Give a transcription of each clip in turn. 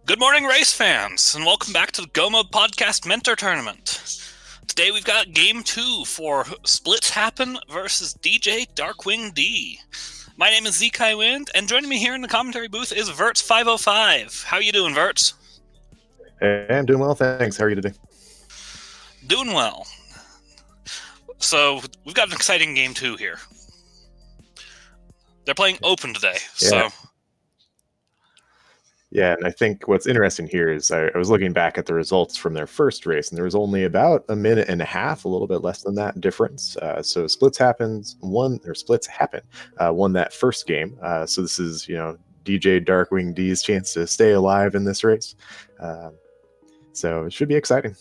Good morning, race fans, and welcome back to the Go Mode Podcast Mentor Tournament. Today we've got Game 2 for SplitzHappen versus DJDarkwingD. My name is Zeke, Highwind, and joining me here in the commentary booth is Verts505. How you doing, Verts? Hey, I'm doing well, thanks. How are you today? Doing well. So, we've got an exciting Game 2 here. They're playing Open today, so... Yeah, and I think what's interesting here is I was looking back at the results from their first race, and there was only about a minute and a half, a little bit less than that difference. So SplitzHappen won that first game. So this is, DJDarkwingD's chance to stay alive in this race. So it should be exciting.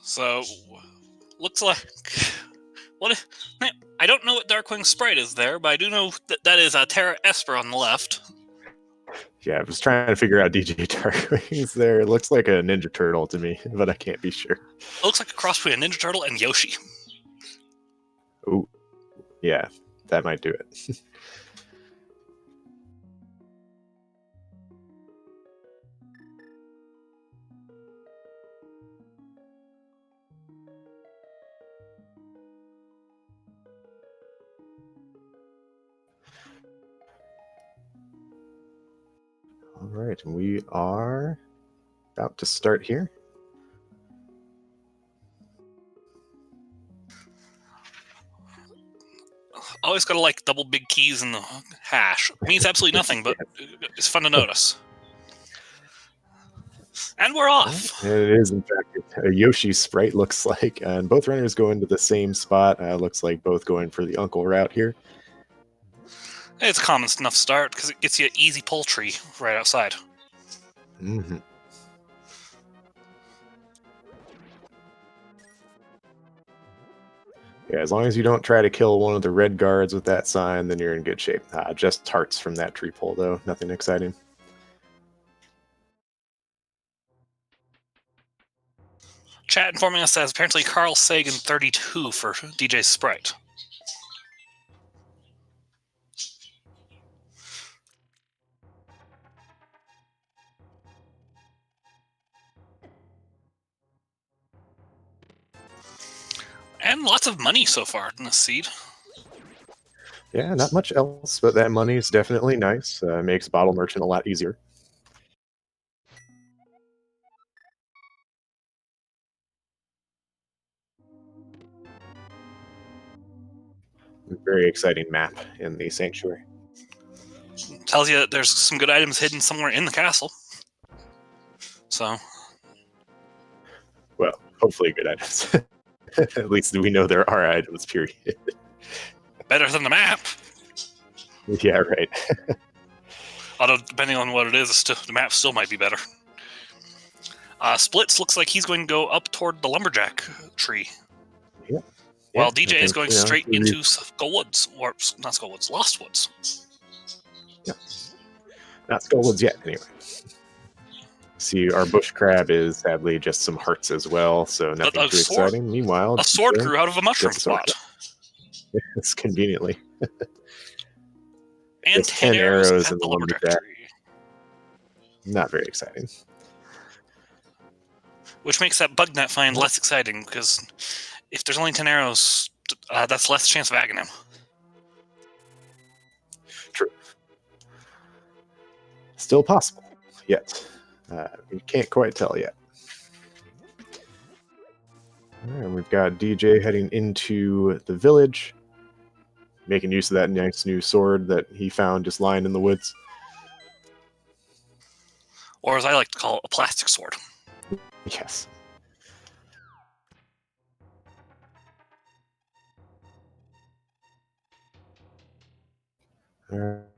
So, looks like... I don't know what Darkwing sprite is there, but I do know that is a Terra Esper on the left. Yeah, I was trying to figure out DJ Darkwing's there. It looks like a Ninja Turtle to me, but I can't be sure. It looks like a cross between a Ninja Turtle and Yoshi. Ooh, yeah, that might do it. All right, and we are about to start here. Always gotta like double big keys in the hash. It means absolutely nothing, but it's fun to notice. And we're off. It is, in fact, a Yoshi sprite, looks like, and both runners go into the same spot. Looks like both going for the uncle route here. It's a common enough start because it gets you an easy pull tree right outside. Mm-hmm. Yeah, as long as you don't try to kill one of the red guards with that sign, then you're in good shape. Just hearts from that tree pull, though. Nothing exciting. Chat informing us that apparently Carl Sagan 32 for DJ Sprite. And lots of money so far in this seed. Yeah, not much else, but that money is definitely nice. Makes Bottle Merchant a lot easier. Very exciting map in the Sanctuary. Tells you that there's some good items hidden somewhere in the castle. So. Well, hopefully good items. At least we know there are items, period. Better than the map. Yeah, right. Although, depending on what it is, the map still might be better. Splits looks like he's going to go up toward the lumberjack tree. Yeah. While DJ is going straight into Skullwoods, or not Skullwoods, Lost Woods. Yeah. Not Skullwoods yet, anyway. See, our bush crab is sadly just some hearts as well, so nothing too exciting. Meanwhile, a sword grew out of a mushroom plot. Yes, conveniently. And 10 arrows at the lumberjack tree. Not very exciting. Which makes that bug net find less exciting, because if there's only 10 arrows, that's less chance of agging him. True. Still possible, yet. We can't quite tell yet. All right, we've got DJ heading into the village, making use of that nice new sword that he found just lying in the woods. Or as I like to call it, a plastic sword. Yes.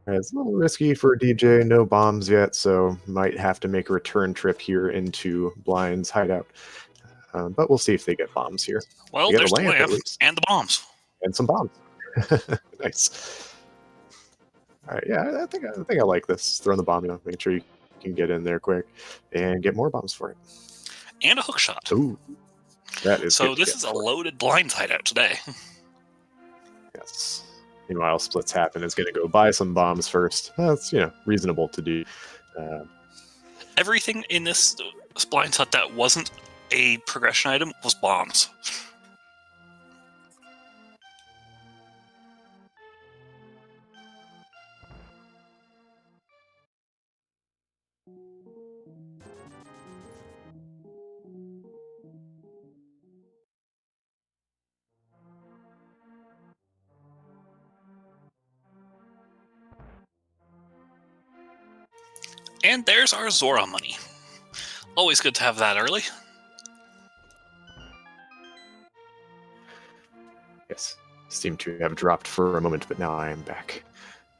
It's a little risky for DJ. No bombs yet, so might have to make a return trip here into Blind's hideout. But we'll see if they get bombs here. Well, there's the lamp and the bombs. And some bombs. Nice. All right, yeah, I think I like this. Throwing the bomb, make sure you can get in there quick and get more bombs for it. And a hook shot. Ooh. That is so. This is a loaded blind hideout today. Yes. Meanwhile, SplitzHappen is going to go buy some bombs first. That's reasonable to do. Everything in this blind hut that wasn't a progression item was bombs. And there's our Zora money. Always good to have that early. Yes. Seemed to have dropped for a moment, but now I am back.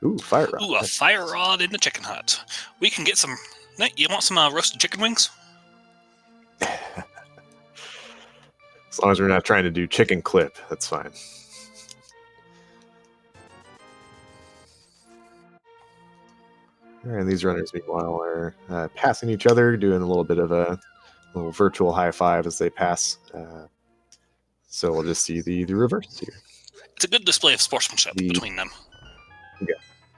Ooh, fire rod. Ooh, a fire rod in the chicken hut. We can get some... You want some roasted chicken wings? As long as we're not trying to do chicken clip, that's fine. And these runners, meanwhile, are passing each other, doing a little bit of a little virtual high five as they pass. So we'll just see the reverse here. It's a good display of sportsmanship between them. Yeah.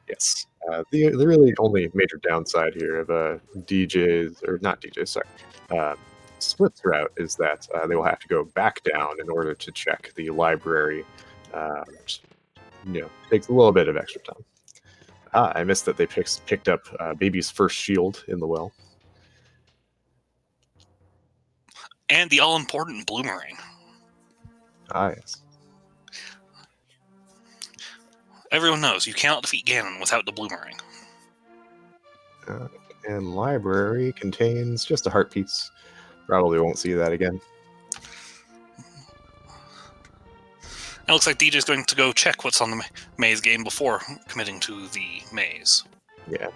Yes. The really only major downside here of DJs, or not DJs, sorry, Split's route is that they will have to go back down in order to check the library. Which, takes a little bit of extra time. I missed that they picked up Baby's first shield in the well. And the all-important Bloomerang. Yes. Everyone knows you cannot defeat Ganon without the Bloomerang. And library contains just a heart piece. Probably won't see that again. It looks like DJ's going to go check what's on the maze game before committing to the maze. Yeah,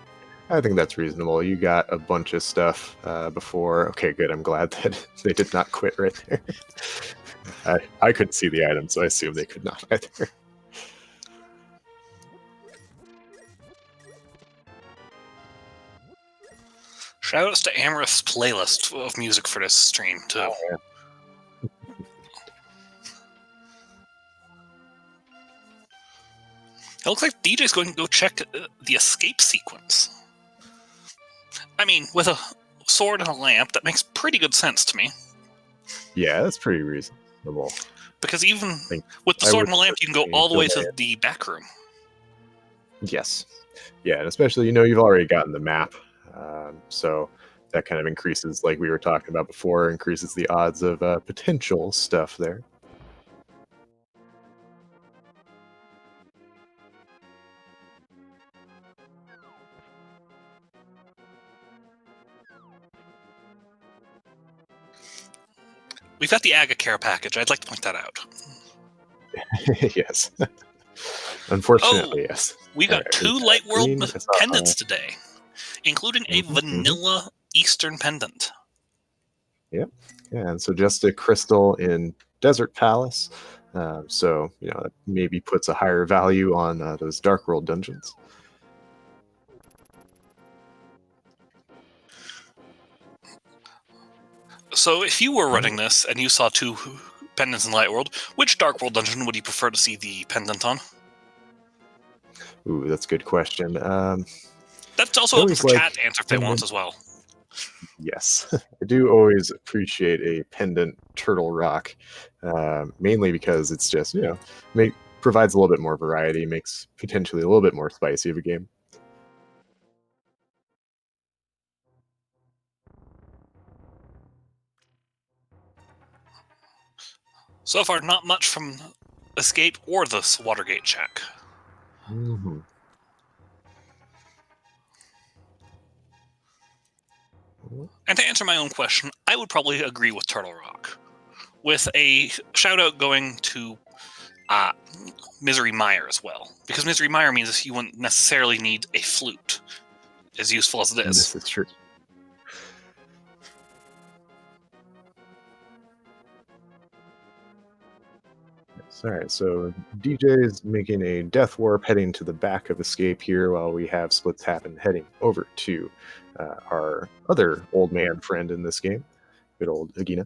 I think that's reasonable. You got a bunch of stuff before. Okay, good. I'm glad that they did not quit right there. I couldn't see the item, so I assume they could not either. Shoutouts to Amarith's playlist of music for this stream, too. Oh, yeah. It looks like DJ's going to go check the escape sequence. I mean, with a sword and a lamp, that makes pretty good sense to me. Yeah, that's pretty reasonable. Because even with the sword and the lamp, you can go all the way to the back room. Yes. Yeah, and especially, you've already gotten the map. So that kind of increases, like we were talking about before, increases the odds of potential stuff there. We've got the Aga Care package. I'd like to point that out. Yes. Unfortunately, yes. We've got two Light World pendants today, including a vanilla Eastern pendant. Yep. Yeah, and so just a crystal in Desert Palace. So, that maybe puts a higher value on those Dark World dungeons. So if you were running this and you saw two pendants in Light World, which Dark World dungeon would you prefer to see the pendant on? Ooh, that's a good question. That's also open for chat to answer if they want as well. Yes, I do always appreciate a pendant Turtle Rock, mainly because it's just, provides a little bit more variety, makes potentially a little bit more spicy of a game. So far, not much from Escape or this Watergate check. Mm-hmm. And to answer my own question, I would probably agree with Turtle Rock, with a shout-out going to Misery Mire as well. Because Misery Mire means you wouldn't necessarily need a flute, as useful as it is. This is true. Alright, so DJ is making a death warp heading to the back of Escape here while we have SplitzHappen heading over to our other old man friend in this game, good old Agina.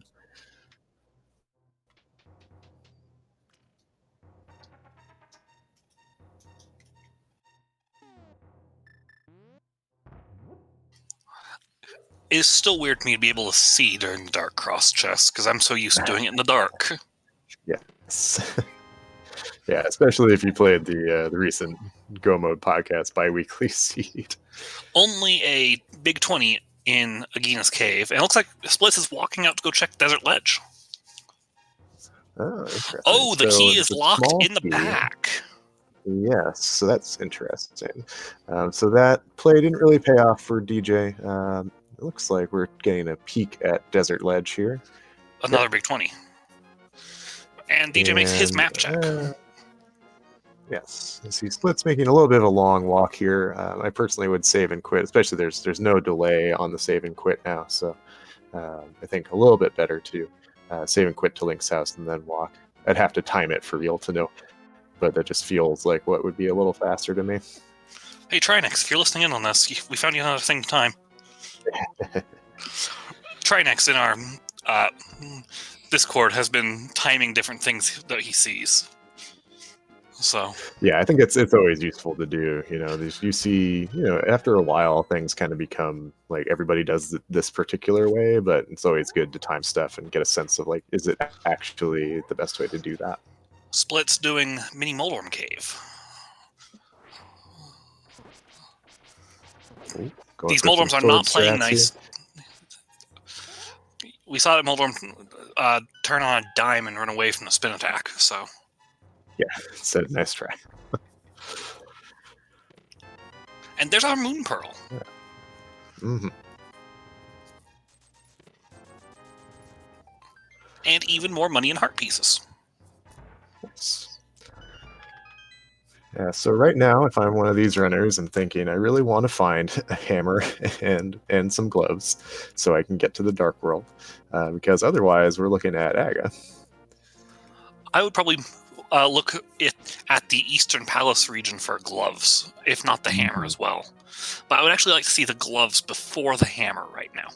It's still weird to me to be able to see during the dark cross chess, because I'm so used to doing it in the dark. Yes. Yeah, especially if you played the recent Go Mode podcast bi-weekly seed. Only a big 20 in Agina's cave, and it looks like Splits is walking out to go check Desert Ledge. Oh, interesting. Oh, the key is locked small in the key. back. Yes, so that's interesting. So that play didn't really pay off for DJ. It looks like we're getting a peek at Desert Ledge here. Another big 20. And DJ makes his map check. Yes, you see Split's making a little bit of a long walk here. I personally would save and quit, especially there's no delay on the save and quit now. So I think a little bit better to save and quit to Link's house and then walk. I'd have to time it for real to know, but that just feels like what would be a little faster to me. Hey, Trinex, if you're listening in on this, we found you another thing to time. Trinex in our Discord has been timing different things that he sees. So yeah, I think it's always useful to do. You see, after a while, things kind of become like everybody does this particular way, but it's always good to time stuff and get a sense of like, is it actually the best way to do that? Split's doing Mini Moldorm Cave. Ooh, These Moldorms are not playing nice. We saw that Moldorm turn on a dime and run away from the spin attack, so... Yeah, it's a nice try. And there's our Moon Pearl. Yeah. Mm-hmm. And even more money and heart pieces. Yes. Yeah, so right now, if I'm one of these runners, I'm thinking I really want to find a hammer and some gloves so I can get to the Dark World, because otherwise we're looking at Aga. I would probably look at the Eastern Palace region for gloves, if not the hammer as well. But I would actually like to see the gloves before the hammer right now.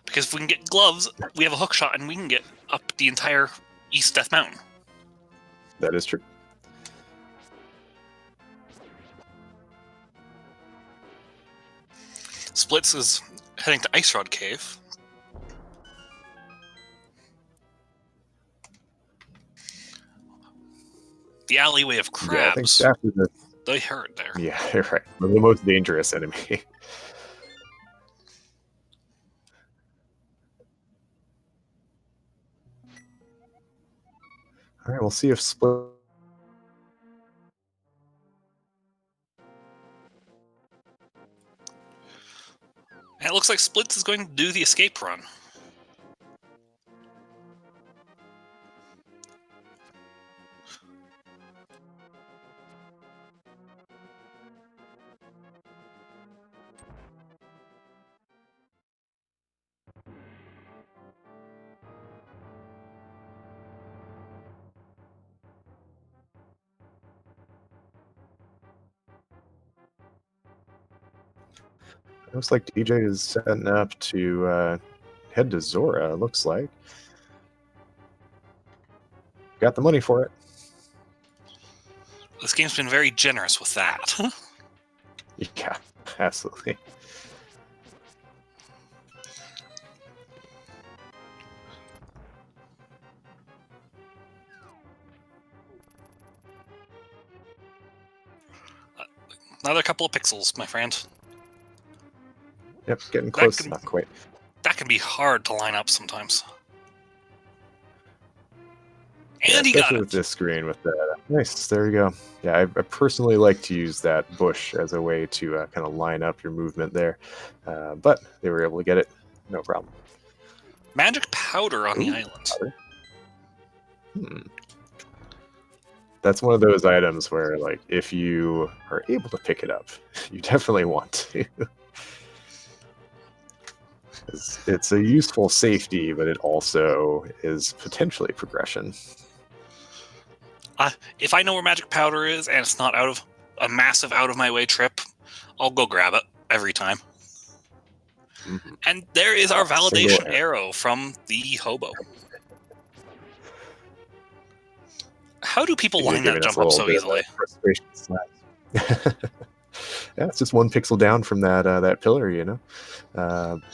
Because if we can get gloves, we have a hook shot and we can get up the entire East Death Mountain. That is true. Splits is heading to Ice Rod Cave. The alleyway of crabs. Yeah, I think after they hurt there. Yeah, you're right. The most dangerous enemy. All right, we'll see if Split. And it looks like Splits is going to do the escape run. Looks like DJ is setting up to head to Zora, looks like. Got the money for it. This game's been very generous with that. Yeah, absolutely. Another couple of pixels, my friend. Yep, getting close, not quite. That can be hard to line up sometimes. Yeah, And he got it. With this screen with that. Nice, there you go. Yeah, I personally like to use that bush as a way to kind of line up your movement there. But they were able to get it, no problem. Magic powder on the island. Powder. That's one of those items where, like, if you are able to pick it up, you definitely want to. It's a useful safety, but it also is potentially progression. If I know where magic powder is and it's not out of a massive out-of-my-way trip, I'll go grab it every time. Mm-hmm. And there is our validation arrow from the hobo. How do people line that jump up so easily? Yeah, it's just one pixel down from that pillar, you know.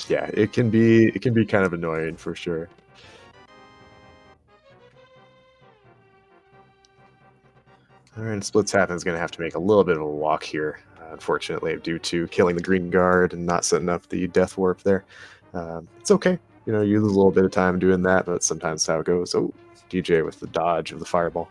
Yeah, it can be kind of annoying for sure. All right, SplitzHappen is going to have to make a little bit of a walk here, unfortunately, due to killing the green guard and not setting up the death warp there. It's okay. You know, you lose a little bit of time doing that, but sometimes how it goes. Oh, DJ with the dodge of the fireball.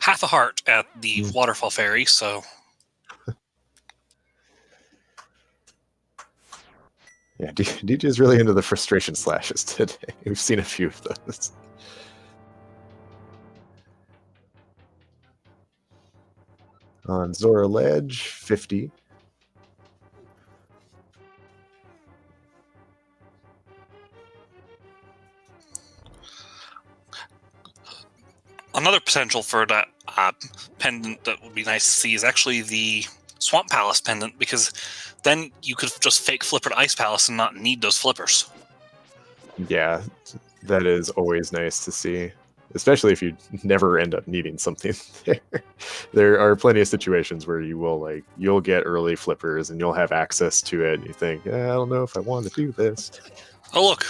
Half a heart at the waterfall fairy, so... Yeah, DJ's really into the frustration slashes today. We've seen a few of those. On Zora Ledge, 50. Another potential for that pendant that would be nice to see is actually the Swamp Palace pendant, because then you could just fake flipper to Ice Palace and not need those flippers. Yeah, that is always nice to see, especially if you never end up needing something there. There are plenty of situations where you'll get early flippers and you'll have access to it and you think, I don't know if I want to do this. Oh look,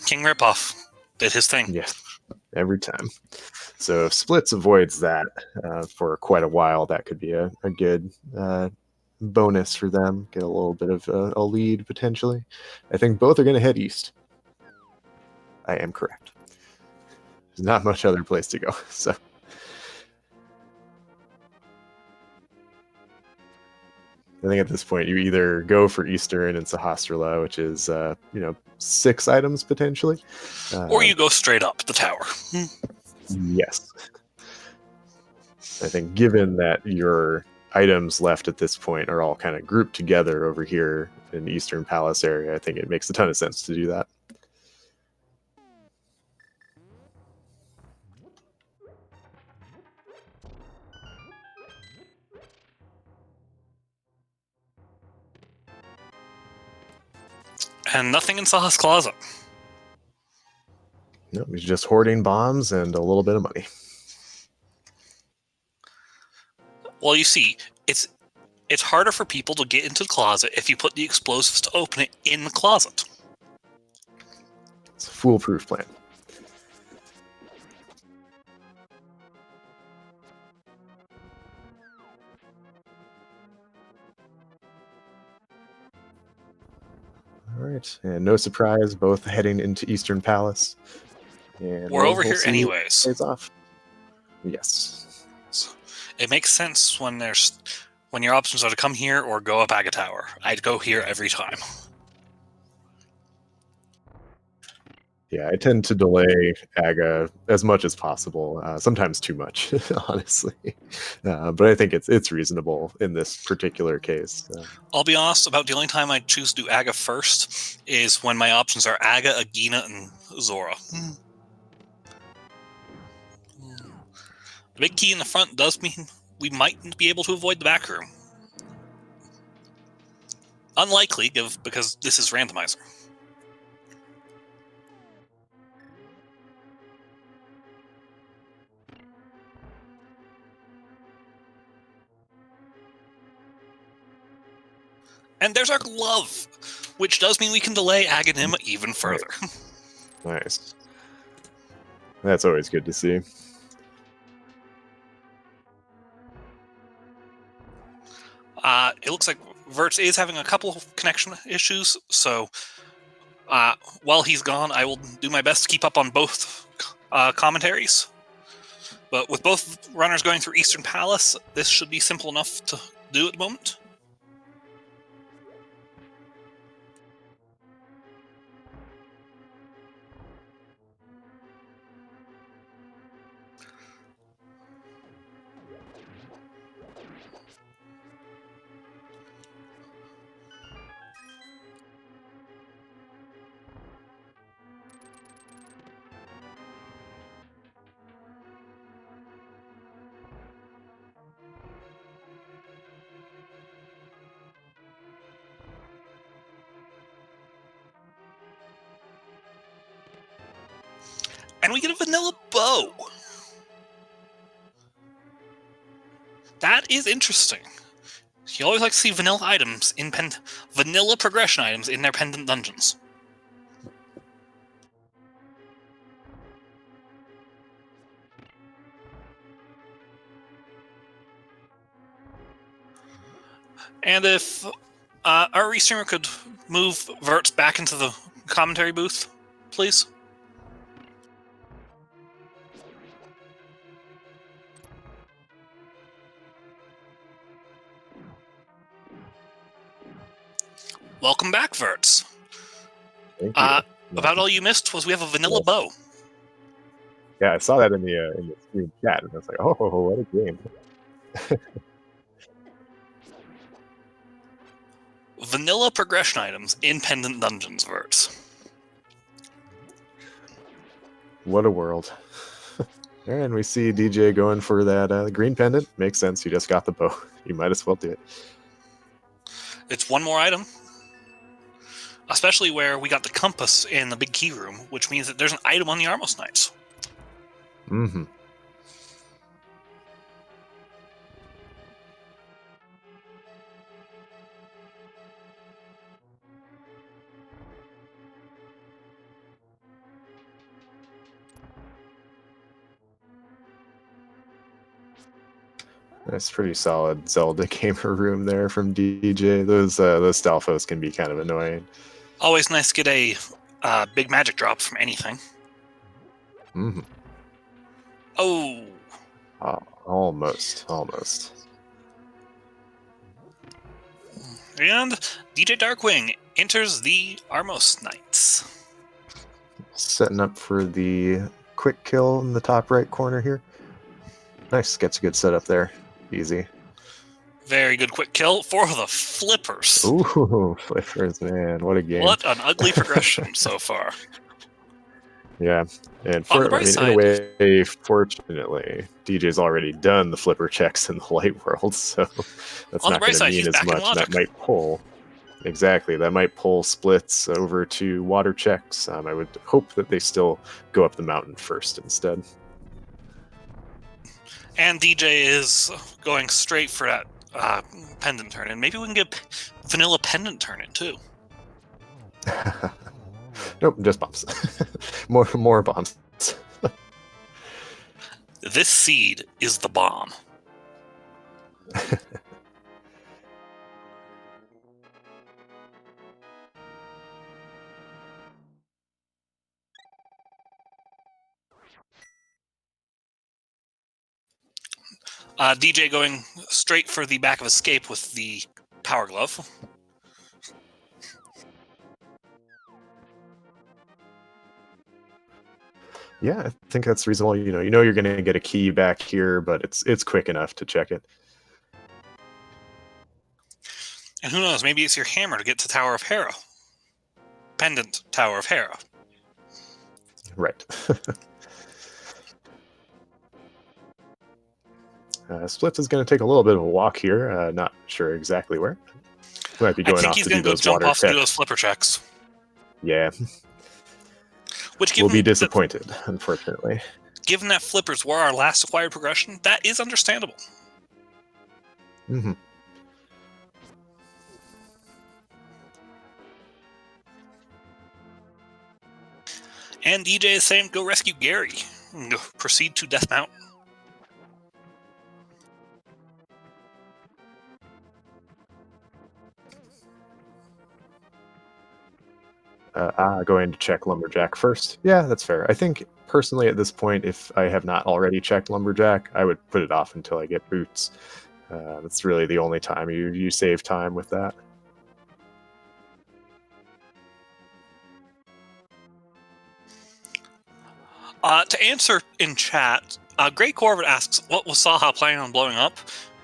King Ripoff did his thing. Yes, every time. So if Splits avoids that for quite a while, that could be a good bonus for them. Get a little bit of a lead potentially. I think both are going to head east. I am correct. There's not much other place to go. So I think at this point you either go for Eastern and Sahasrara, which is 6 items potentially, or you go straight up the tower. Yes. I think given that your items left at this point are all kind of grouped together over here in the Eastern Palace area, I think it makes a ton of sense to do that. And nothing in Saha's closet. No, he's just hoarding bombs and a little bit of money. Well, you see, it's harder for people to get into the closet if you put the explosives to open it in the closet. It's a foolproof plan. All right, and no surprise, both heading into Eastern Palace. And We're over here see anyways. Plays off. Yes. It makes sense when your options are to come here or go up Aga Tower. I'd go here every time. Yeah, I tend to delay Aga as much as possible, sometimes too much, honestly. But I think it's reasonable in this particular case. I'll be honest, about the only time I choose to do Aga first is when my options are Aga, Agina, and Zora. The big key in the front does mean we might be able to avoid the back room. Unlikely, because this is randomizer. And there's our glove, which does mean we can delay Aganima even further. Nice. That's always good to see. It looks like Verts is having a couple of connection issues, so while he's gone, I will do my best to keep up on both commentaries. But with both runners going through Eastern Palace, this should be simple enough to do at the moment. And we get a vanilla bow. That is interesting. You always like to see vanilla items in vanilla progression items in their pendant dungeons. And if our restreamer could move Verts back into the commentary booth, please. Welcome back, Verts. Thank you. About all you missed was we have a vanilla bow. Yeah, I saw that in the stream chat, and I was like, oh, what a game. Vanilla progression items in pendant dungeons, Verts. What a world. And we see DJ going for that green pendant. Makes sense. You just got the bow. You might as well do it. It's one more item. Especially where we got the compass in the big key room, which means that there's an item on the Armos Knights. Mm-hmm. That's pretty solid Zelda gamer room there from DJ. Those Stalfos can be kind of annoying. Always nice to get a big magic drop from anything. Mm-hmm. Oh. Almost. And DJDarkwing enters the Armos Knights. Setting up for the quick kill in the top right corner here. Nice, gets a good setup there. Easy. Very good quick kill for the flippers. Ooh, flippers, man. What a game. What an ugly progression so far. Yeah. And On the bright side, in a way, fortunately, DJ's already done the flipper checks in the light world, so that's not going to mean as much. That might pull. Exactly. That might pull splits over to water checks. I would hope that they still go up the mountain first instead. And DJ is going straight for that pendant turn in. Maybe we can get vanilla pendant turn in too. Nope, just bombs. more bombs. This seed is the bomb. DJ going straight for the back of escape with the power glove. Yeah, I think that's reasonable. You know you're going to get a key back here, but it's quick enough to check it. And who knows, maybe it's your hammer to get to Tower of Hera. Pendant Tower of Hera. Right. Splits is going to take a little bit of a walk here. Not sure exactly where. He might be going off to do those water checks. To do those flipper checks. Yeah. Which we'll be disappointed, unfortunately. Given that flippers were our last acquired progression, that is understandable. Mm-hmm. And DJ is saying, go rescue Gary. Proceed to Death Mountain. Going to check Lumberjack first. Yeah, that's fair. I think, personally, at this point, if I have not already checked Lumberjack, I would put it off until I get boots. That's really the only time you save time with that. To answer in chat, Great Corvid asks, what was Saha planning on blowing up?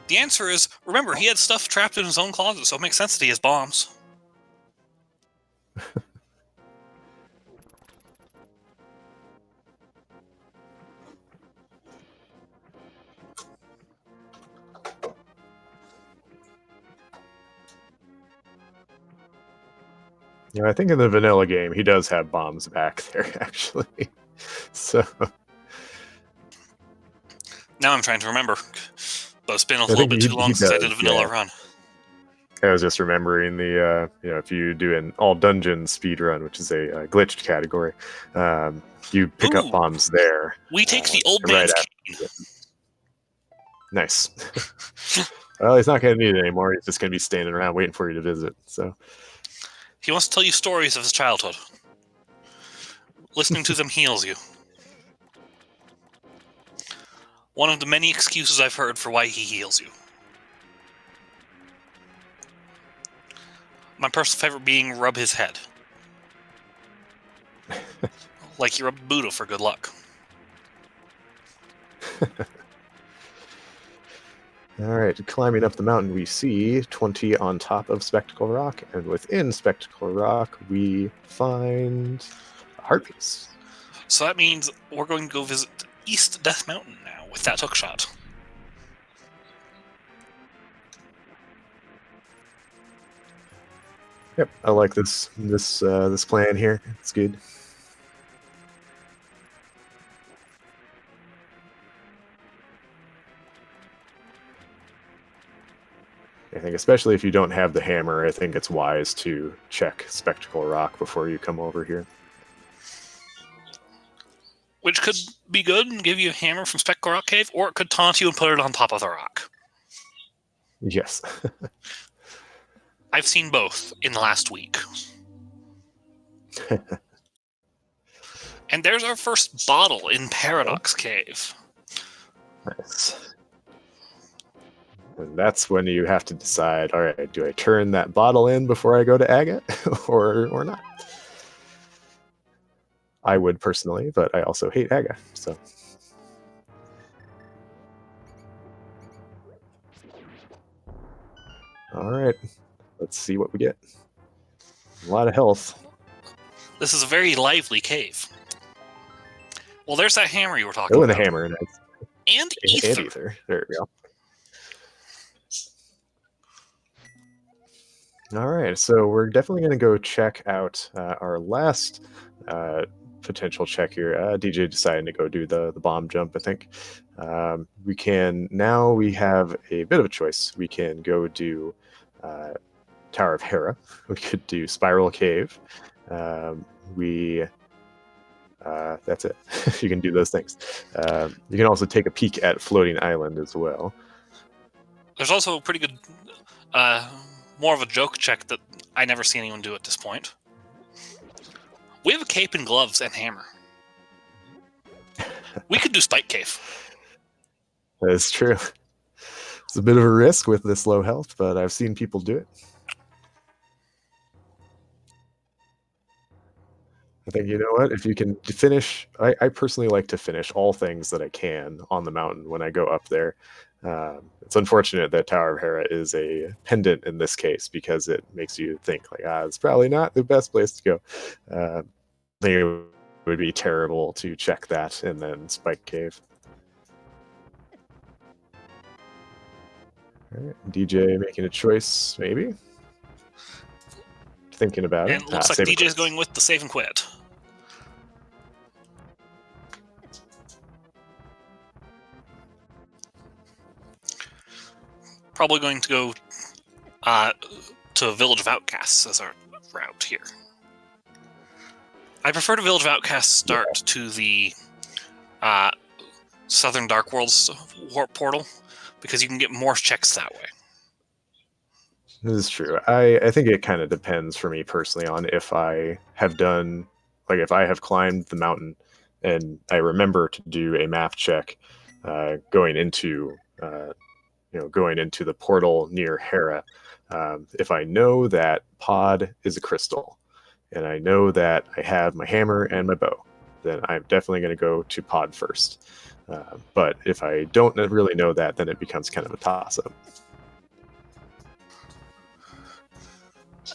The answer is, remember, he had stuff trapped in his own closet, so it makes sense that he has bombs. I think in the vanilla game, he does have bombs back there, actually. So Now I'm trying to remember, but it's been a I little think bit too long he since I does, did a vanilla run. I was just remembering the, if you do an all dungeon speed run, which is a glitched category, you pick up bombs there. We take the old right man's cane. Nice. Well, he's not going to need it anymore. He's just going to be standing around waiting for you to visit. So he wants to tell you stories of his childhood. Listening to them heals you. One of the many excuses I've heard for why he heals you. My personal favorite being rub his head. Like you rub Buddha for good luck. all right, climbing up the mountain, we see 20 on top of Spectacle Rock, and within Spectacle Rock, we find a heart piece. So that means we're going to go visit East Death Mountain now with that hook shot. Yep, I like this plan here. It's good. I think especially if you don't have the hammer, I think it's wise to check Spectacle Rock before you come over here. Which could be good and give you a hammer from Spectacle Rock Cave, or it could taunt you and put it on top of the rock. Yes. I've seen both in the last week. And there's our first bottle in Paradox Cave. Nice. And that's when you have to decide, all right, do I turn that bottle in before I go to Agate or not? I would personally, but I also hate Aga, so. All right, let's see what we get. A lot of health. This is a very lively cave. Well, there's that hammer you were talking about. And the hammer. And ether. And ether. There we go. All right, so we're definitely going to go check out our last potential check here. DJ decided to go do the bomb jump, I think. We have a bit of a choice. We can go do Tower of Hera. We could do Spiral Cave. That's it. You can do those things. You can also take a peek at Floating Island as well. There's also a pretty good, more of a joke check that I never see anyone do at this point. We have a cape and gloves and hammer. We could do Spike Cave. That's true. It's a bit of a risk with this low health, but I've seen people do it. I think, you know what, if you can finish, I personally like to finish all things that I can on the mountain when I go up there. It's unfortunate that Tower of Hera is a pendant in this case because it makes you think like, it's probably not the best place to go. I think it would be terrible to check that and then Spike Cave. All right, DJ making a choice, maybe? Thinking about it. And it looks like DJ's going with the save and quit. Probably going to go to Village of Outcasts as our route here. I prefer to Village of Outcasts start to the Southern Dark Worlds warp portal because you can get more checks that way. This is true. I think it kind of depends for me personally on if I have done, like if I have climbed the mountain and I remember to do a math check going into the portal near Hera. If I know that pod is a crystal and I know that I have my hammer and my bow, then I'm definitely going to go to pod first. But if I don't really know that, then it becomes kind of a toss-up.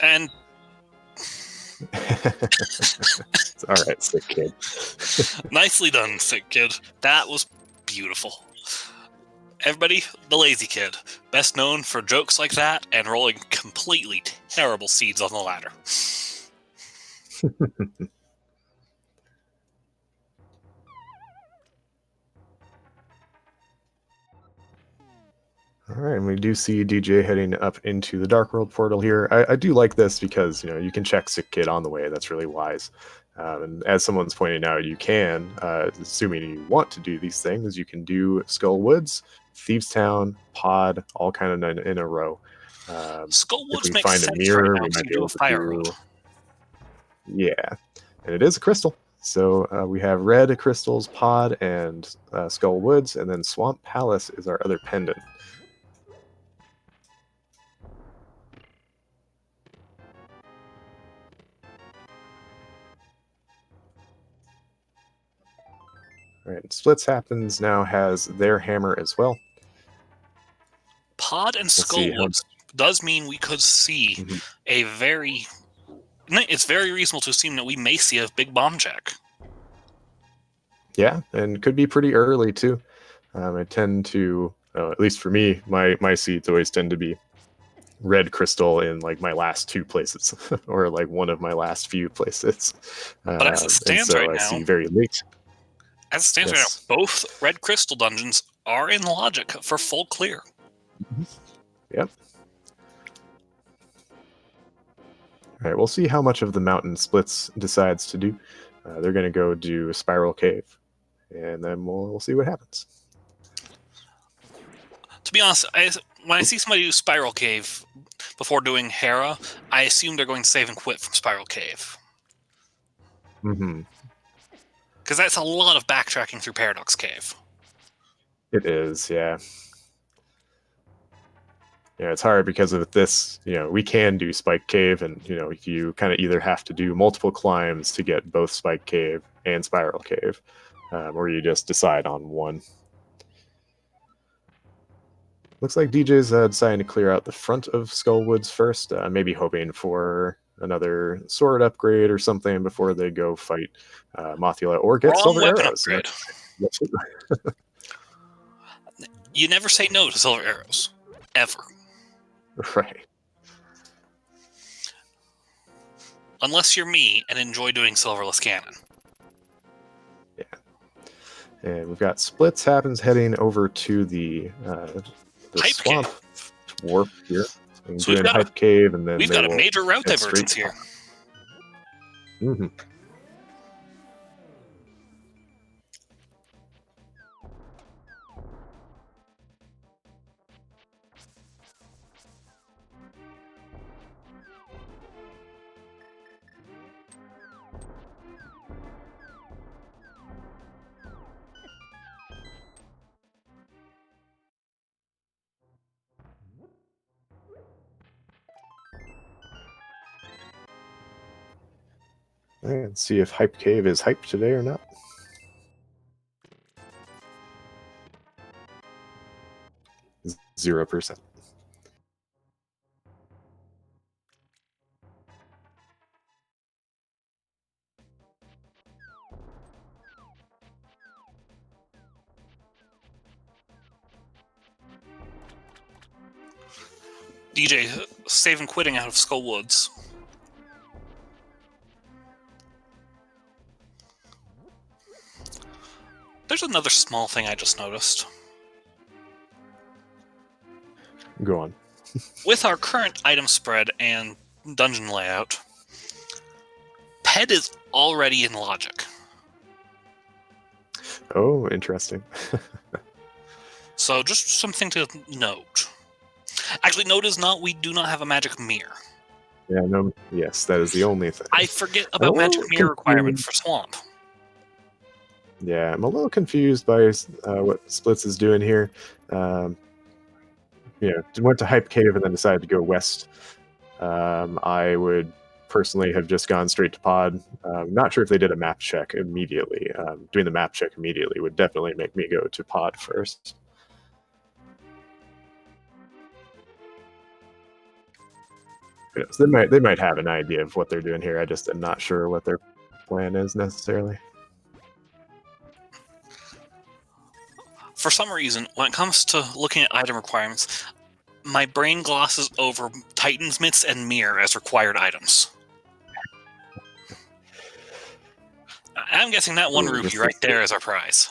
And all right, sick kid. Nicely done, sick kid. That was beautiful. Everybody, the lazy kid, best known for jokes like that and rolling completely terrible seeds on the ladder. All right, and we do see DJ heading up into the Dark World portal here. I do like this because you can check Sick Kid on the way. That's really wise. And as someone's pointing out, you can, assuming you want to do these things, you can do Skull Woods, Thieves Town, Pod, all kind of in a row. Skull If Woods we makes find a sense mirror, right now we because might you be do a able to fire do. road. Yeah, and it is a crystal. So we have red crystals, Pod, and Skull Woods, and then Swamp Palace is our other pendant. All right, SplitzHappens now has their hammer as well. Pod and We'll Skull see Woods does mean we could see a very... It's very reasonable to assume that we may see a big bomb check. Yeah, and could be pretty early too. I tend to, at least for me, my seeds always tend to be red crystal in like my last two places, or like one of my last few places. But as it stands and so right I now, see very late. As it stands right now, both red crystal dungeons are in logic for full clear. Yep. All right, we'll see how much of the mountain Splits decides to do. They're going to go do Spiral Cave, and then we'll see what happens. To be honest, when I see somebody do Spiral Cave before doing Hera, I assume they're going to save and quit from Spiral Cave. Mm-hmm. Because that's a lot of backtracking through Paradox Cave. It is, yeah. Yeah, it's hard because of this, we can do Spike Cave, and, you kind of either have to do multiple climbs to get both Spike Cave and Spiral Cave, or you just decide on one. Looks like DJ's deciding to clear out the front of Skullwoods first, maybe hoping for another sword upgrade or something before they go fight Mothula or get Wrong silver weapon arrows. Upgrade. You never say no to silver arrows. Ever. Right. Unless you're me and enjoy doing silverless cannon. Yeah. And we've got SplitzHappens heading over to the swamp warp here. And so doing Hype Cave, and then we've got a major route divergence here. Mm-hmm. And see if Hype Cave is hyped today or not. It's 0%. DJ, saving quitting out of Skull Woods. There's another small thing I just noticed. Go on. With our current item spread and dungeon layout, PED is already in logic. Oh, interesting. So just something to note. Actually, note is not, we do not have a magic mirror. Yeah, no, yes, that is the only thing. I forget about magic mirror requirement for Swamp. Yeah, I'm a little confused by what Splits is doing here. Went to Hype Cave and then decided to go west. I would personally have just gone straight to Pod. Not sure if they did a map check immediately. Doing the map check immediately would definitely make me go to Pod first. So they might have an idea of what they're doing here. I just am not sure what their plan is necessarily. For some reason, when it comes to looking at item requirements, my brain glosses over Titan's Mitts and Mirror as required items. I'm guessing that one rupee right there is our prize.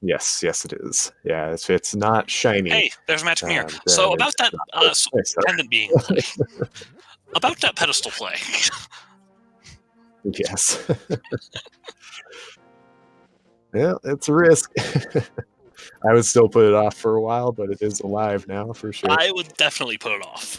Yes, yes, it is. Yeah, if it's not shiny, Hey, there's a match from here. then So about it's that not nice. pendant being play. About that pedestal play. Yes. Yeah, it's a risk. I would still put it off for a while, but it is alive now for sure. I would definitely put it off.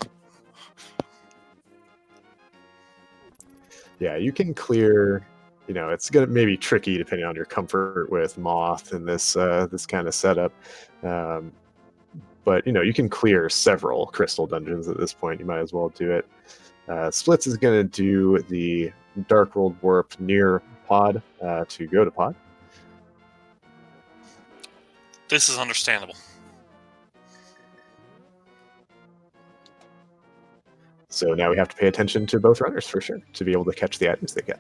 Yeah, you can clear. You know, it's gonna maybe tricky depending on your comfort with moth and this kind of setup. Um, but you know, you can clear several crystal dungeons at this point. You might as well do it. Splits is going to do the Dark World Warp near pod to go to pod. This is understandable. So now we have to pay attention to both runners for sure to be able to catch the items they get.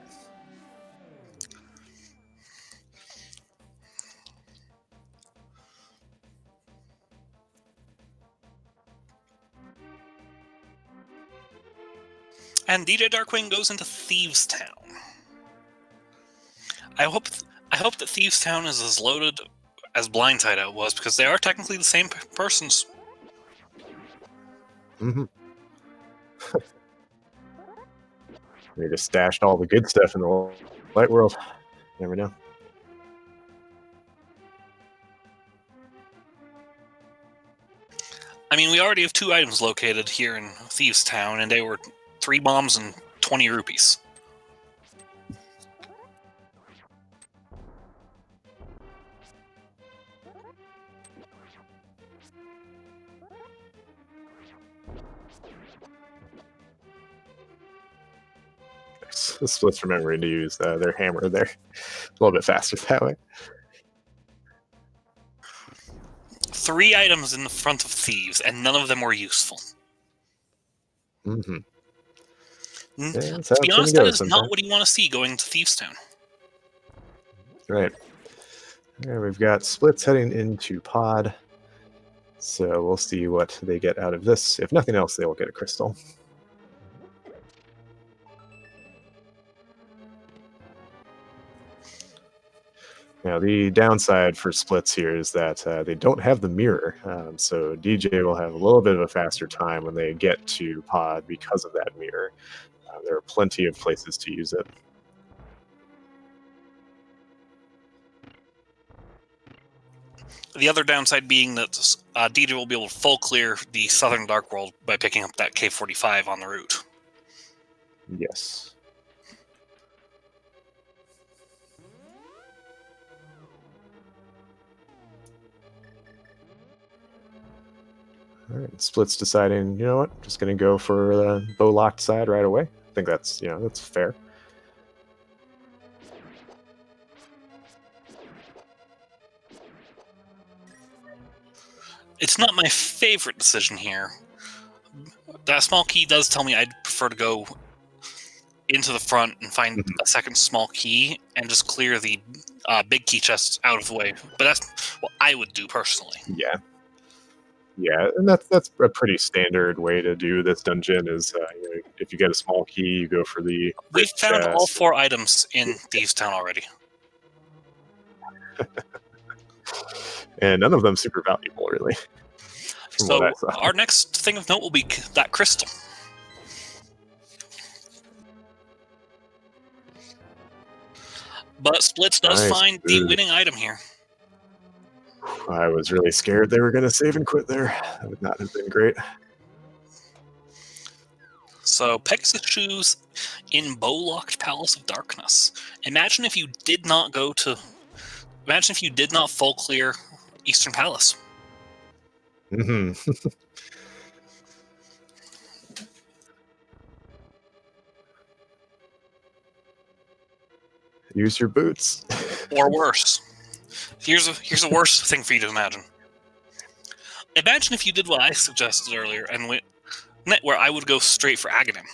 And DJ Darkwing goes into Thieves Town. I hope that Thieves Town is as loaded as Blind Hideout was, because they are technically the same persons. Mm-hmm. They just stashed all the good stuff in the light world. Never know. I mean, we already have 2 items located here in Thieves Town, and they were 3 bombs and 20 rupees. Splits remembering to use their hammer there a little bit faster that way. 3 items in the front of Thieves, and none of them were useful. Mm-hmm. Yeah, to be honest, that is not what you want to see going to Thieves Town. Right. Right, we've got Splits heading into pod. So we'll see what they get out of this. If nothing else, they will get a crystal. Now, the downside for Splits here is that they don't have the mirror. So DJ will have a little bit of a faster time when they get to pod because of that mirror. There are plenty of places to use it. The other downside being that DJ will be able to full clear the Southern Dark World by picking up that K45 on the route. Yes. All right, Split's deciding, you know what, just going to go for the bow locked side right away. I think that's, that's fair. It's not my favorite decision here. That small key does tell me I'd prefer to go into the front and find a second small key and just clear the big key chests out of the way. But that's what I would do personally. Yeah. Yeah, and that's a pretty standard way to do this dungeon is if you get a small key, you go for the... We've found all 4 items in Thieves Town already. And none of them super valuable, really. So our next thing of note will be that crystal. But Splits does find the winning item here. I was really scared they were going to save and quit there. That would not have been great. So, Pegasus Shoes in Bow-Locked Palace of Darkness. Imagine if you did not full clear Eastern Palace. Mm-hmm. Use your boots. Or worse. Here's a worse thing for you to imagine. Imagine if you did what I suggested earlier and went where I would go straight for Aghanim.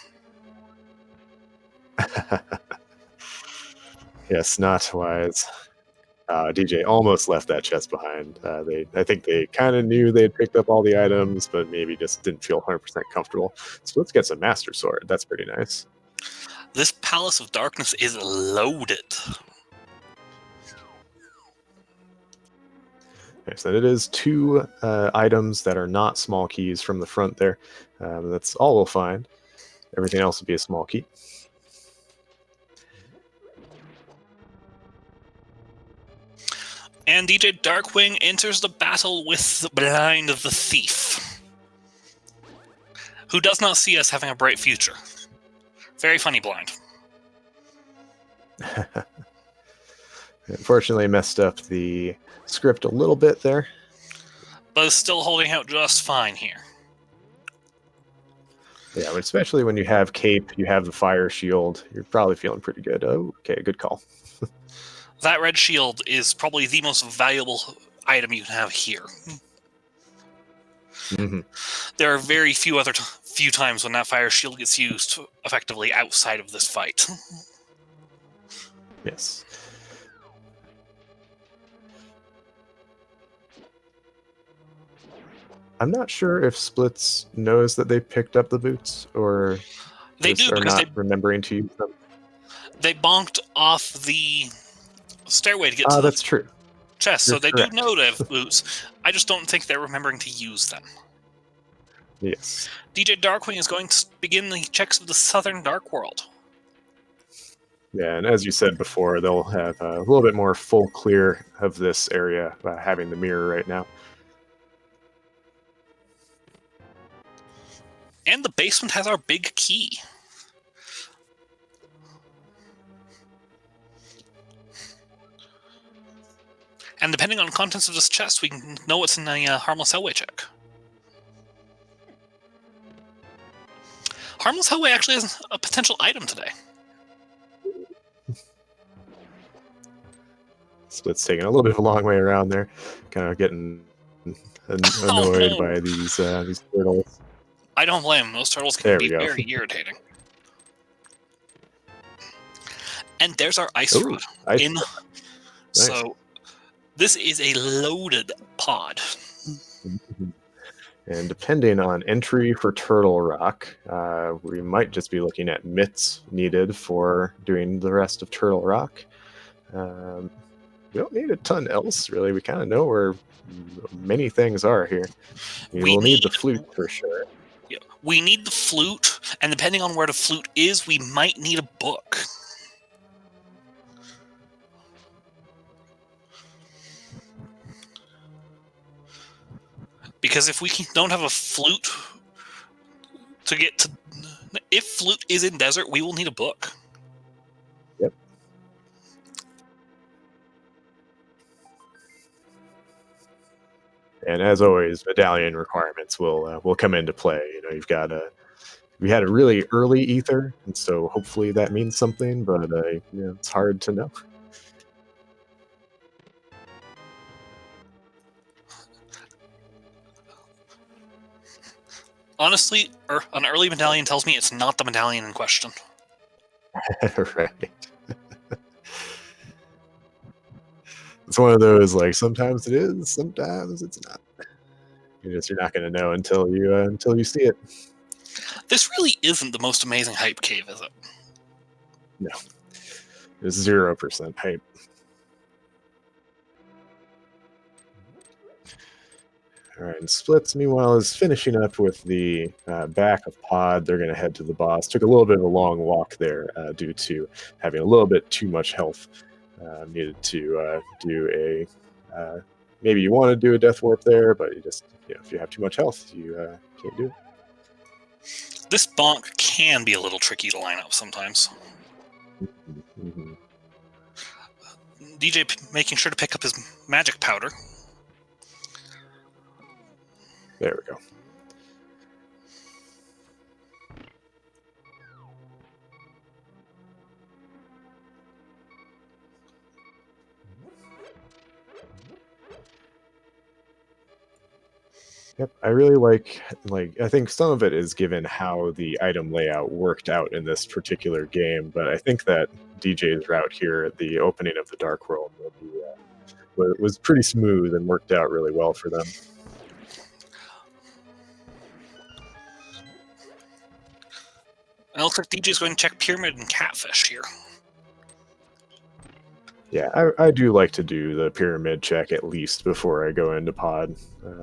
Yes, not wise. DJ almost left that chest behind. I think they kind of knew they'd picked up all the items, but maybe just didn't feel 100% comfortable. So let's get some Master Sword. That's pretty nice. This Palace of Darkness is loaded. So it is 2 items that are not small keys from the front there. That's all we'll find. Everything else will be a small key. And DJ Darkwing enters the battle with the blind of the thief, who does not see us having a bright future. Very funny blind. Unfortunately, messed up the script a little bit there. But is still holding out just fine here. Yeah, especially when you have cape, you have the fire shield, you're probably feeling pretty good. Oh, okay, good call. That red shield is probably the most valuable item you can have here. Mm-hmm. There are very few times when that fire shield gets used effectively outside of this fight. Yes. I'm not sure if Splits knows that they picked up the boots, or they just do, are because not remembering to use them. They bonked off the stairway to get to the that's true. chest, You're so they correct. do know they have boots. I just don't think they're remembering to use them. Yes. DJ Darkwing is going to begin the checks of the Southern Dark World. Yeah, and as you said before, they'll have a little bit more full clear of this area by having the mirror right now. And the basement has our big key. And depending on the contents of this chest, we can know what's in the Harmless Hellway check. Harmless Hellway actually has a potential item today. Split's taking a little bit of a long way around there, kind of getting annoyed by these turtles. I don't blame them. Those turtles can be very irritating. And there's our ice rod. Nice. So this is a loaded pod. And depending on entry for Turtle Rock, we might just be looking at mitts needed for doing the rest of Turtle Rock. We don't need a ton else, really. We kind of know where many things are here. We'll need the flute for sure. Yeah, we need the flute, and depending on where the flute is, we might need a book. Because if we don't have a flute to get to... If flute is in desert, we will need a book. Yep. And as always, medallion requirements will come into play. You've got we had a really early ether, and so hopefully that means something, but it's hard to know. Honestly, an early medallion tells me it's not the medallion in question. Right. It's one of those, like, sometimes it is, sometimes it's not. You're not going to know until you see it. This really isn't the most amazing hype cave, is it? No. It's 0% hype. All right, and Splits, meanwhile, is finishing up with the back of pod. They're going to head to the boss. Took a little bit of a long walk there due to having a little bit too much health. Needed to do a... maybe you want to do a death warp there, but you just, if you have too much health, you can't do it. This bonk can be a little tricky to line up sometimes. Mm-hmm. DJ making sure to pick up his magic powder. There we go. Yep, I really like I think some of it is given how the item layout worked out in this particular game, but I think that DJ's route here at the opening of the Dark World was pretty smooth and worked out really well for them. It looks like DJ's going to check Pyramid and Catfish here. Yeah, I do like to do the pyramid check at least before I go into pod,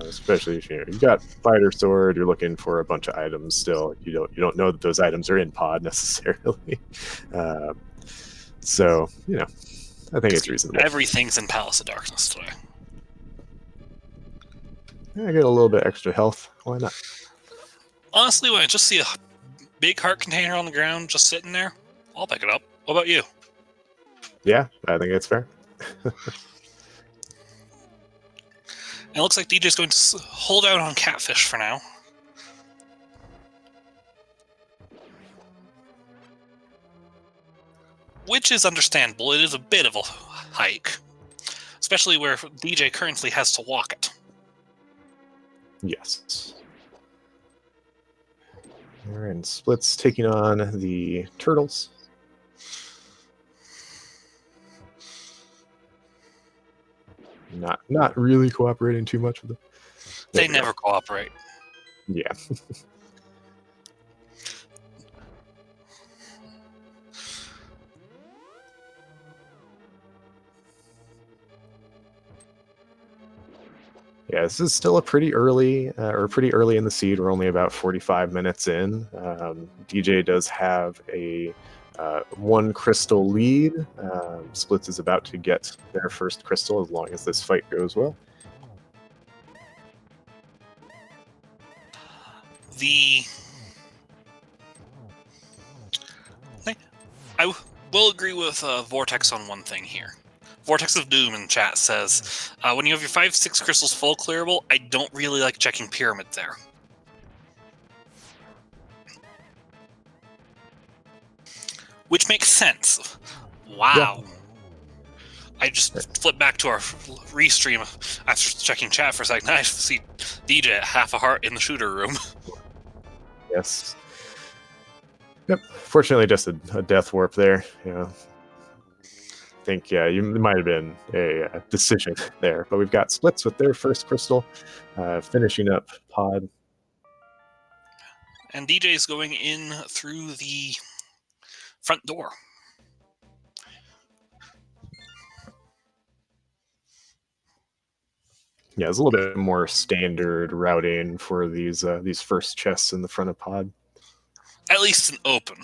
especially if you've got fighter sword, you're looking for a bunch of items. Still, you don't know that those items are in pod necessarily. um, so I think it's reasonable. Everything's in Palace of Darkness today. I get a little bit extra health. Why not? Honestly, when I just see a big heart container on the ground just sitting there, I'll pick it up. What about you? Yeah, I think it's fair. And it looks like DJ's going to hold out on Catfish for now. Which is understandable. It is a bit of a hike. Especially where DJ currently has to walk it. Yes. All right, and Split's taking on the turtles. Not really cooperating too much with them. They never cooperate. Yeah. Yeah, this is still a pretty early in the seed. We're only about 45 minutes in. DJ does have a 1 crystal lead. Splits is about to get their first crystal as long as this fight goes well. I will agree with Vortex on one thing here. Vortex of Doom in chat says, when you have your 5-6 crystals full clearable, I don't really like checking Pyramid there. Which makes sense. Wow. Yeah. I just flipped back to our restream after checking chat for a second. I see DJ at half a heart in the shooter room. Yes. Yep. Fortunately, just a death warp there. I think you might have been a decision there, but we've got Splits with their first crystal, finishing up pod. And DJ's going in through the front door. Yeah, it's a little bit more standard routing for these first chests in the front of pod. At least an open.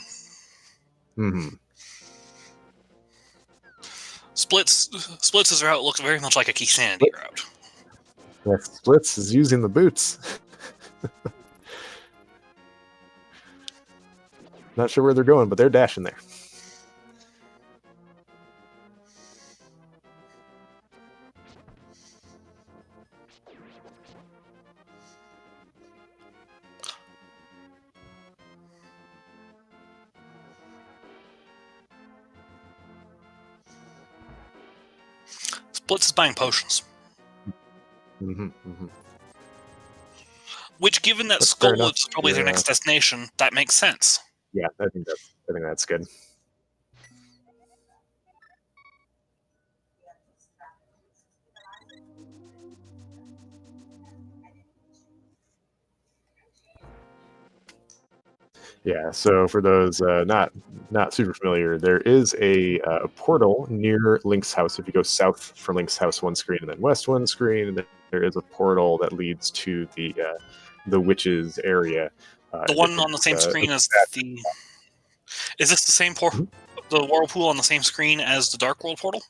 Mm-hmm. Splits' route looks very much like a Keysanity route. Yeah, Splits is using the boots. Not sure where they're going, but they're dashing there. Splits is buying potions. Mm-hmm, mm-hmm. Which, given that Skullwood's probably their next destination, that makes sense. Yeah, I think that's good. Yeah, so for those not super familiar, there is a portal near Link's house. If you go south from Link's house one screen and then west one screen, and then there is a portal that leads to the witch's area. The one on the same screen as the... Is this the same the whirlpool on the same screen as the Dark World portal?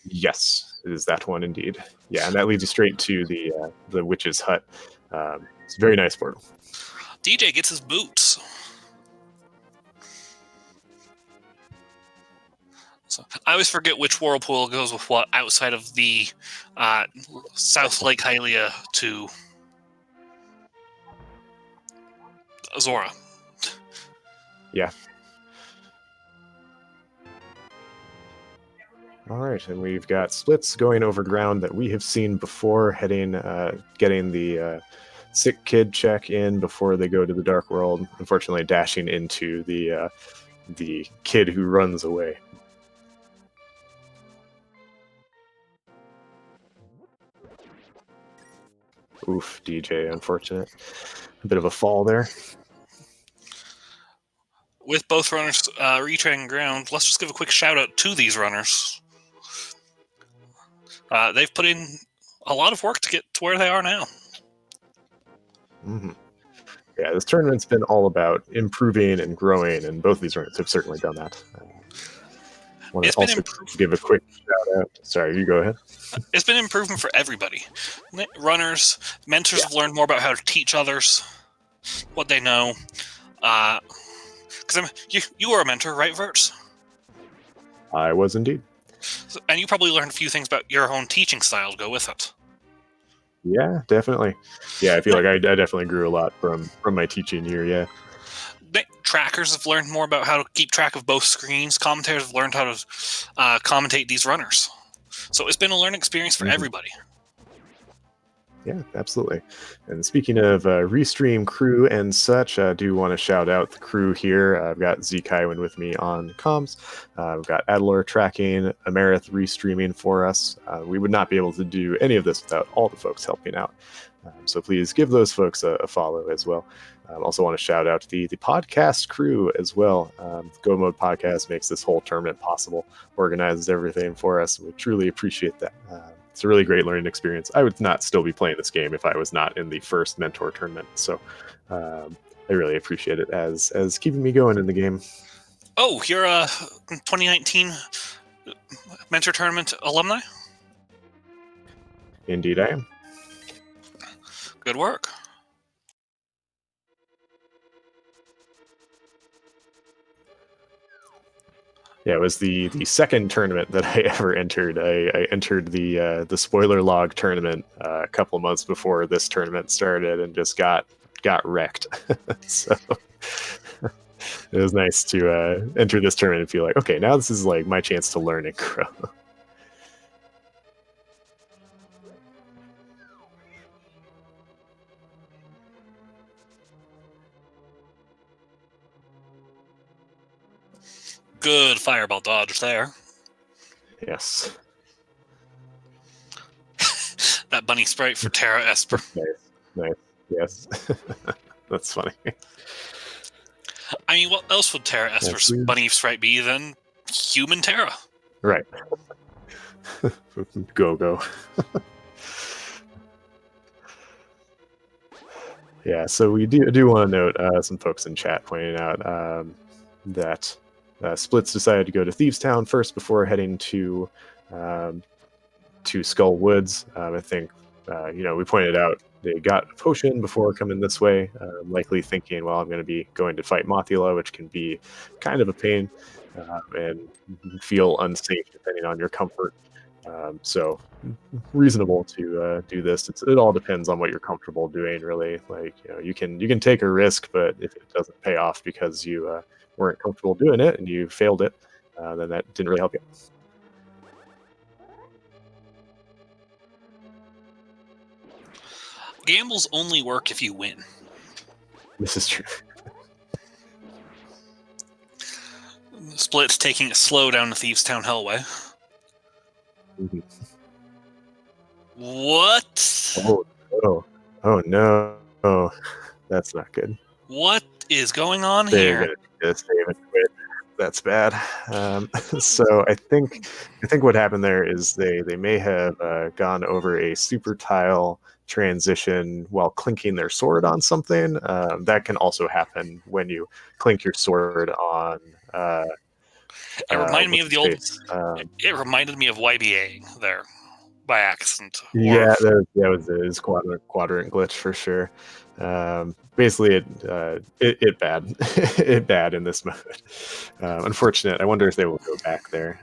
Yes, it is that one indeed. Yeah, and that leads you straight to the witch's hut. It's a very nice portal. DJ gets his boots. So I always forget which whirlpool goes with what outside of the South Lake Hylia to Azora. Yeah. All right, and we've got Splits going over ground that we have seen before, getting the sick kid check in before they go to the Dark World. Unfortunately, dashing into the kid who runs away. Oof, DJ, unfortunate. A bit of a fall there. with both runners retreading ground, let's just give a quick shout out to these runners. They've put in a lot of work to get to where they are now. Mm-hmm. Yeah, this tournament's been all about improving and growing, and both of these runners have certainly done that. I want to also give a quick shout out. Sorry, you go ahead. It's been improvement for everybody. Runners, mentors have learned more about how to teach others what they know. Because you were a mentor, right, Verts? I was indeed. And you probably learned a few things about your own teaching style to go with it. Yeah, definitely. Yeah, I feel like I definitely grew a lot from my teaching here, yeah. Trackers have learned more about how to keep track of both screens. Commentators have learned how to commentate these runners. So it's been a learning experience for everybody. Yeah, absolutely. And speaking of Restream crew and such, I do want to shout out the crew here. I've got Zeke Highwind with me on comms. We've got Adilor tracking, Amarith restreaming for us. We would not be able to do any of this without all the folks helping out. So please give those folks a follow as well. Also want to shout out the podcast crew as well. Go Mode Podcast makes this whole tournament possible, organizes everything for us. We truly appreciate that. It's a really great learning experience. I would not still be playing this game if I was not in the first mentor tournament. So I really appreciate it as keeping me going in the game. Oh, you're a 2019 mentor tournament alumni? Indeed, I am. Good work. Yeah, it was the second tournament that I ever entered. I entered the spoiler log tournament a couple of months before this tournament started, and just got wrecked. So it was nice to enter this tournament and feel like, okay, now this is like my chance to learn and grow. Good fireball dodge there. Yes. That bunny sprite for Terra Esper. Nice. Yes. That's funny. I mean, what else would Terra Esper's bunny sprite be than human Terra? Right. Go. Yeah, so we do want to note some folks in chat pointing out that Splits decided to go to Thievestown first before heading to Skull Woods. I think we pointed out they got a potion before coming this way, likely thinking, well, I'm going to be going to fight Mothula, which can be kind of a pain and feel unsafe depending on your comfort. So reasonable to do this. It all depends on what you're comfortable doing, really. Like, you can take a risk, but if it doesn't pay off because you weren't comfortable doing it and you failed it, then that didn't really help you. Gambles only work if you win. This is true. Split's taking it slow down the Thievestown Hellway. Mm-hmm. What? Oh no! Oh, that's not good. What is going on They're here? gonna just save and quit. That's bad. So I think what happened there is they may have gone over a super tile transition while clinking their sword on something. That can also happen when you clink your sword on. It reminded me of the old. It reminded me of YBA there by accident. Yeah, that was his quadrant glitch for sure. Basically, it bad, it bad in this mode. Unfortunate. I wonder if they will go back there.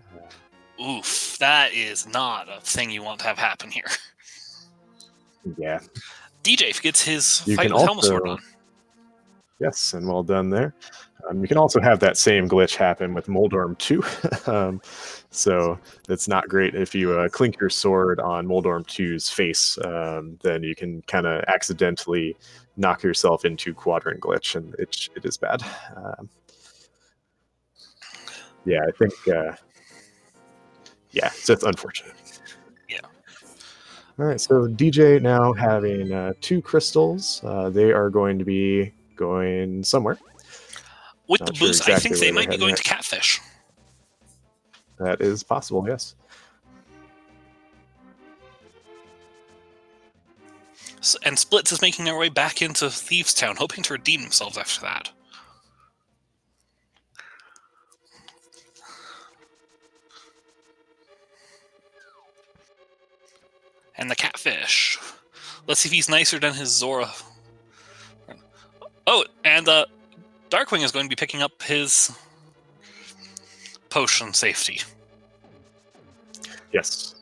Oof, that is not a thing you want to have happen here. Yeah. DJ gets his fight with Helmsword on. Yes, and well done there. You can also have that same glitch happen with Moldorm 2. So it's not great if you clink your sword on Moldorm 2's face. Then you can kind of accidentally knock yourself into quadrant glitch, and it is bad. Yeah, I think. Yeah, so it's unfortunate. Yeah. All right, so DJ now having 2 crystals. They are going to be going somewhere. With Not the sure boost, I think exactly they where they're might be heading going yet. to Catfish. That is possible, yes. And Splits is making their way back into Thieves Town, hoping to redeem themselves after that. And the Catfish. Let's see if he's nicer than his Zora. Oh, and Darkwing is going to be picking up his potion safety. Yes.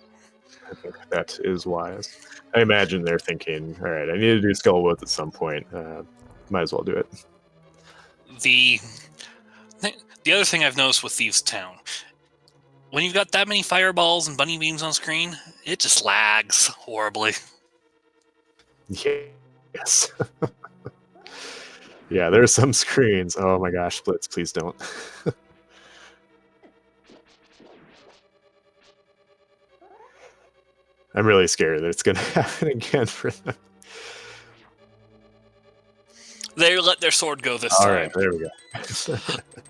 I think that is wise. I imagine they're thinking, all right, I need to do Skull Width at some point. Might as well do it. The other thing I've noticed with Thieves Town, when you've got that many fireballs and bunny beams on screen, it just lags horribly. Yes. Yeah, there's some screens. Oh my gosh, Splits, please don't. I'm really scared that it's going to happen again for them. They let their sword go this time. All right, there we go.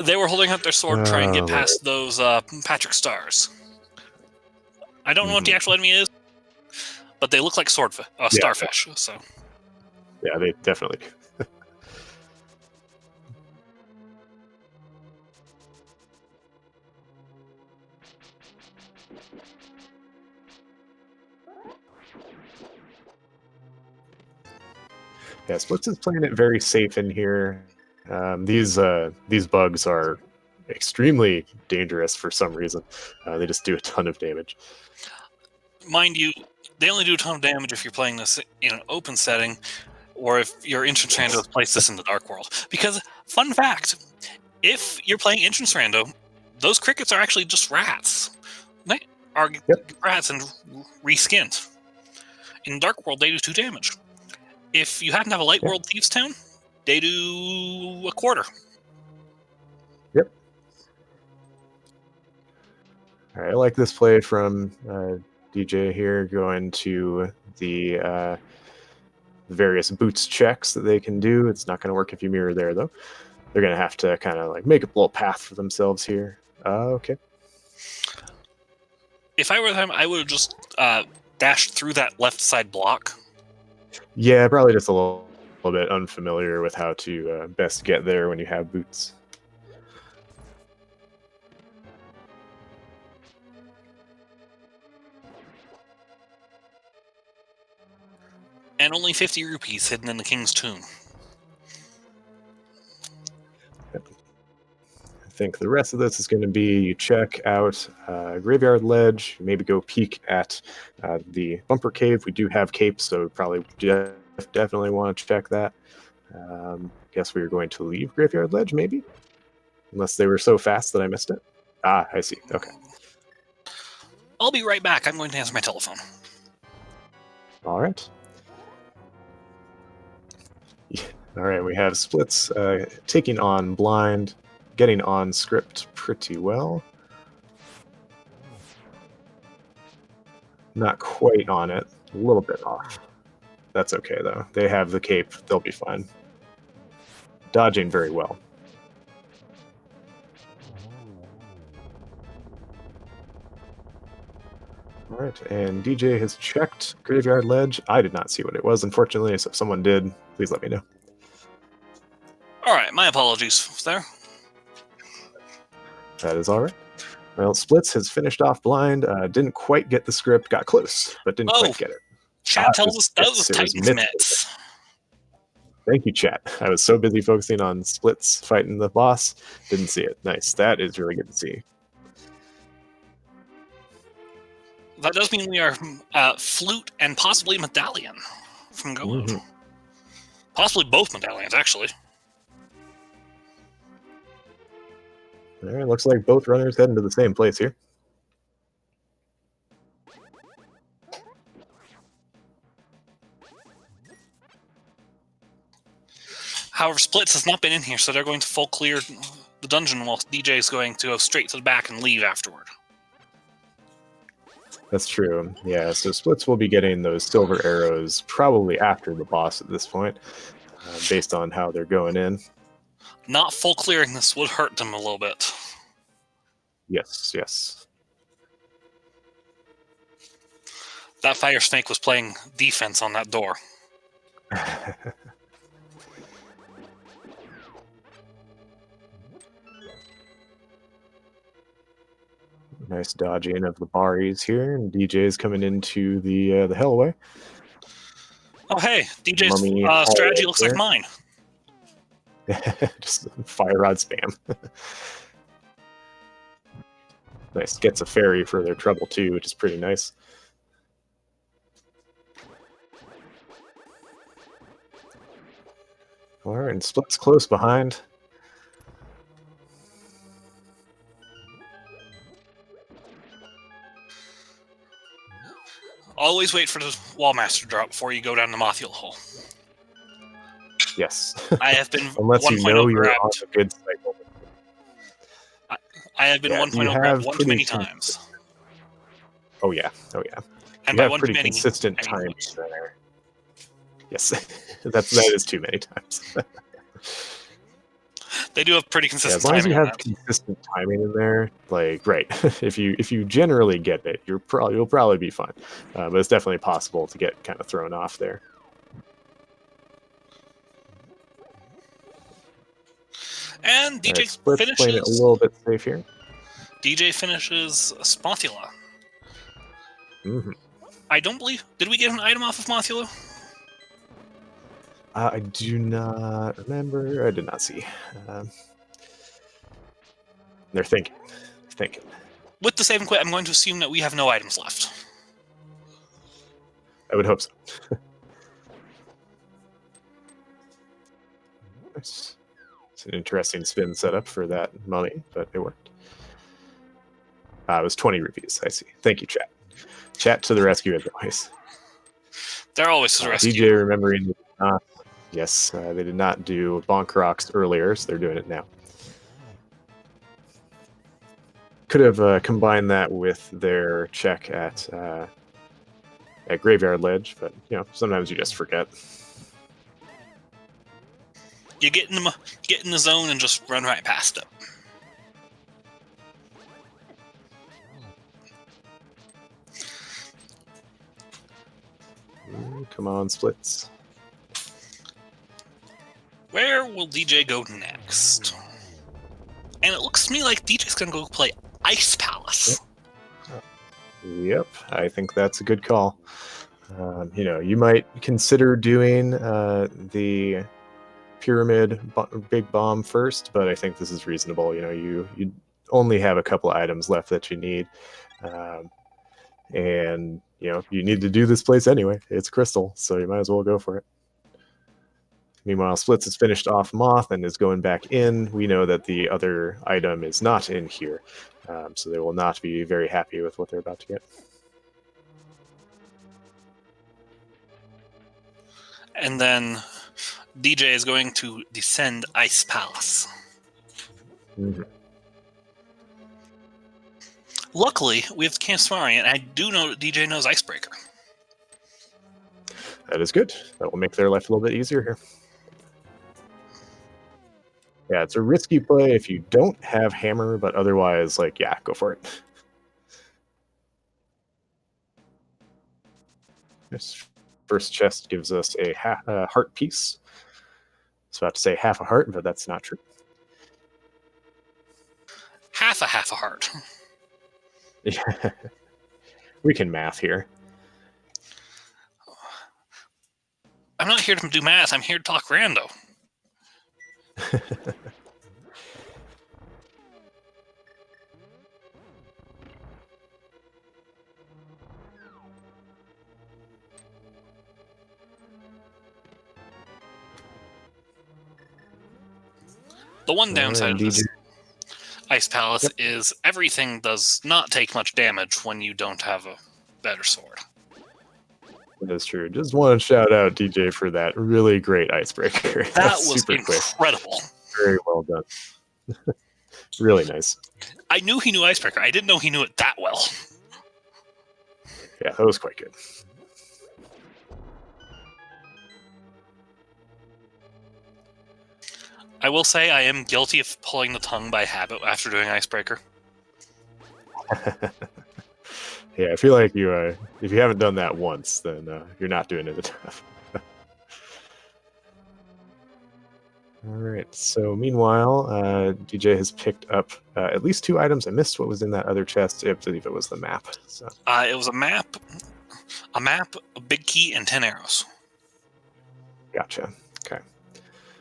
They were holding up their sword to try and get past those Patrick Stars. I don't know what the actual enemy is, but they look like starfish. So yeah, they definitely do. Yeah, Splits is playing it very safe in here. These bugs are extremely dangerous for some reason. They just do a ton of damage. mind you, they only do a ton of damage if you're playing this in an open setting, or if your Entrance Rando has placed this in the Dark World. Because, fun fact, if you're playing Entrance Rando, those crickets are actually just rats. They are rats and reskinned. In Dark World, they do 2 damage. If you happen to have a Light World Thieves Town, they do a quarter. Yep. All right, I like this play from DJ here, going to the various boots checks that they can do. It's not going to work if you mirror there, though. They're going to have to kind of like make a little path for themselves here. Okay. If I were them, I would have just dashed through that left side block. Yeah, probably just a little bit unfamiliar with how to best get there when you have boots. And only 50 rupees hidden in the King's Tomb. I think the rest of this is going to be you check out Graveyard Ledge, maybe go peek at the Bumper Cave. We do have capes, so probably definitely want to check that. Guess we are going to leave Graveyard Ledge, maybe? Unless they were so fast that I missed it. Ah, I see. Okay. I'll be right back. I'm going to answer my telephone. All right. All right, we have Splits taking on Blind, getting on script pretty well. Not quite on it, a little bit off. That's okay, though. They have the cape. They'll be fine. Dodging very well. All right, and DJ has checked Graveyard Ledge. I did not see what it was, unfortunately, so if someone did, please let me know. All right, my apologies there. That is all right. Well, Splits has finished off Blind. Didn't quite get the script. Got close, but didn't quite get it. Chat tells us that was Titans mitts. Thank you, chat. I was so busy focusing on Splits fighting the boss, didn't see it. Nice. That is really good to see. That does mean we are Flute and possibly Medallion from Go. Possibly both medallions, actually. All right, looks like both runners heading to the same place here. However, Splits has not been in here, so they're going to full clear the dungeon while DJ is going to go straight to the back and leave afterward. That's true. Yeah, so Splits will be getting those silver arrows probably after the boss at this point, based on how they're going in. Not full clearing this would hurt them a little bit. Yes, yes. That fire snake was playing defense on that door. Nice dodging of the Baris here, and DJ's coming into the hellway. Oh, hey, DJ's Mummy strategy hallway looks there. like mine. Just fire rod spam. Nice. Gets a fairy for their trouble too, which is pretty nice. Alright, and Split's close behind. Always wait for the Wallmaster drop before you go down the Mothula hole. Yes. I have been Unless 1.0 you know you're grabbed. on a good cycle. I have been 1.0 grabbed one too many times. Oh yeah, oh yeah. And you by have one pretty too many, consistent I mean times there. Yes, that is too many times. they do have pretty Yeah, consistent as long as you timing have consistent timing in there, like right, if you generally get it, you'll probably be fine. But it's definitely possible to get kind of thrown off there. And DJ Right, Split's finishes. playing it a little bit safe here. DJ finishes Spothula. Mm-hmm. I don't believe. Did we get an item off of Mothula? I do not remember. I did not see. They're thinking. With the save and quit, I'm going to assume that we have no items left. I would hope so. Nice. It's an interesting spin setup for that mummy, but it worked. It was 20 rupees. I see. Thank you, chat. Chat to the rescue as always. They're always to the rescue. DJ remembering. Yes, they did not do Bonk Rocks earlier, so they're doing it now. Could have combined that with their check at Graveyard Ledge, but sometimes you just forget. You get in the zone and just run right past it. Come on, Splits. Where will DJ go next? And it looks to me like DJ's going to go play Ice Palace. Yep, I think that's a good call. You might consider doing the Pyramid Big Bomb first, but I think this is reasonable. You only have a couple items left that you need. And you need to do this place anyway. It's crystal, so you might as well go for it. Meanwhile, Splits has finished off Moth and is going back in. We know that the other item is not in here, so they will not be very happy with what they're about to get. And then DJ is going to descend Ice Palace. Mm-hmm. Luckily, we have Campsmari, and I do know that DJ knows Icebreaker. That is good. That will make their life a little bit easier here. Yeah, it's a risky play if you don't have hammer, but otherwise, go for it. This first chest gives us a heart piece. I was about to say half a heart, but that's not true. Half a heart. Yeah. We can math here. I'm not here to do math. I'm here to talk Rando. The one downside of this Ice Palace is everything does not take much damage when you don't have a better sword. That is true. Just want to shout out DJ for that really great icebreaker. That was super incredible. Quick. Very well done. Really nice. I knew he knew Icebreaker. I didn't know he knew it that well. Yeah, that was quite good. I will say I am guilty of pulling the tongue by habit after doing Icebreaker. Yeah, I feel like you, if you haven't done that once, then you're not doing it enough. All right. So meanwhile, DJ has picked up at least 2 items. I missed what was in that other chest. I believe it was the map. So It was a map, a big key, and 10 arrows. gotcha. Okay.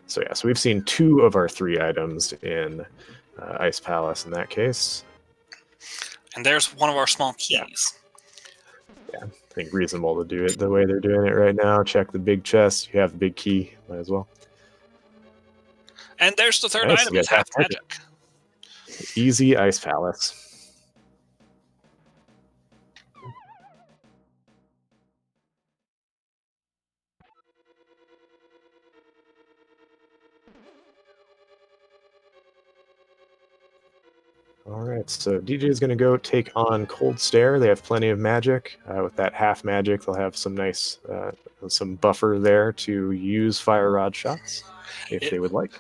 So yeah, so we've seen 2 of our 3 items in Ice Palace in that case. And there's one of our small keys. Yeah, I think reasonable to do it the way they're doing it right now. Check the big chest. You have the big key. Might as well. And there's the third Nice, item. you It's got half magic. magic. Easy Ice Palace. All right, so DJ is going to go take on Cold Stare. They have plenty of magic. With that half magic, they'll have some nice, some buffer there to use fire rod shots if they would like.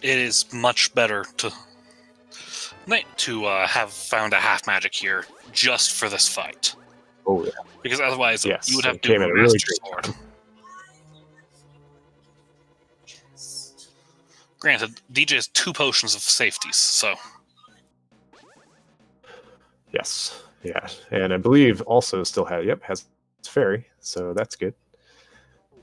It is much better to have found a half magic here just for this fight. Oh yeah, because otherwise yes, you would have to came at a really Master great Sword. Granted, DJ has 2 potions of safeties, so yes, yeah, and I believe also still has fairy, so that's good.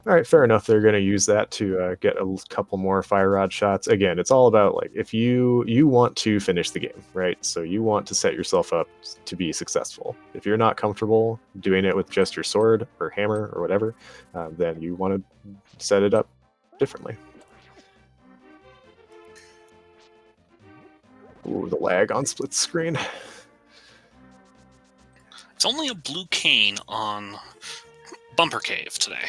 All right, fair enough. They're going to use that to get a couple more fire rod shots. Again, it's all about like if you want to finish the game, right? So you want to set yourself up to be successful. If you're not comfortable doing it with just your sword or hammer or whatever, then you want to set it up differently. Ooh, the lag on split screen. It's only a blue cane on Bumper Cave today.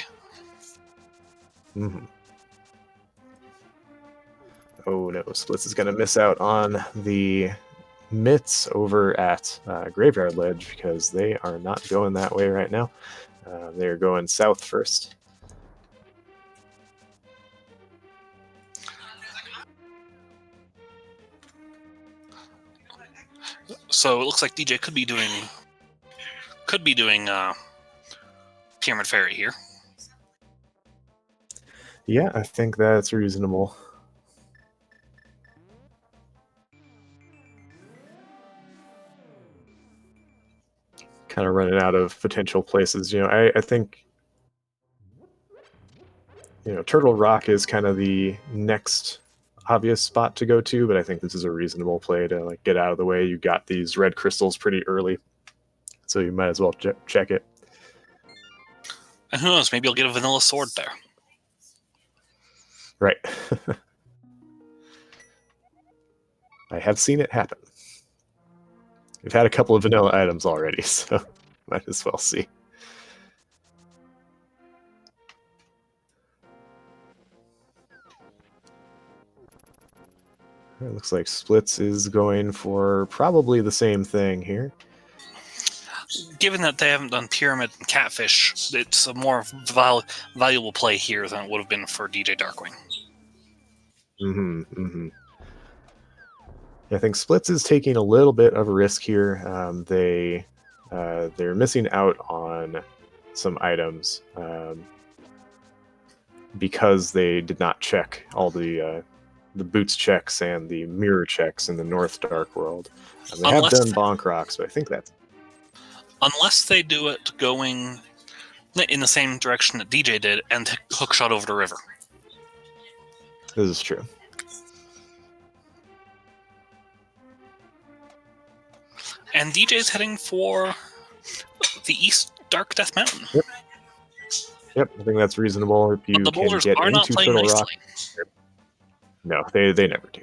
Mm-hmm. Oh no, Splits is going to miss out on the mitts over at Graveyard Ledge because they are not going that way right now. They're going south first. So it looks like DJ could be doing Pyramid Fairy here. Yeah, I think that's reasonable. Kind of running out of potential places. I think Turtle Rock is kind of the next obvious spot to go to, but I think this is a reasonable play to like get out of the way. You got these red crystals pretty early, so you might as well check it. And who knows, maybe you'll get a vanilla sword there. Right. I have seen it happen. We've had a couple of vanilla items already, so might as well see. It looks like Splits is going for probably the same thing here. Given that they haven't done Pyramid and Catfish, it's a more valuable play here than it would have been for DJ Darkwing. I think Splits is taking a little bit of a risk here. They're missing out on some items because they did not check all the boots checks and the mirror checks in the North Dark World. They have done Bonk Rocks, but I think that's... Unless they do it going in the same direction that DJ did and hookshot over the river. This is true. And DJ's heading for the East Dark Death Mountain. Yep, I think that's reasonable. If you but the can boulders get are not into playing Turtle nicely. Rock... No, they never do.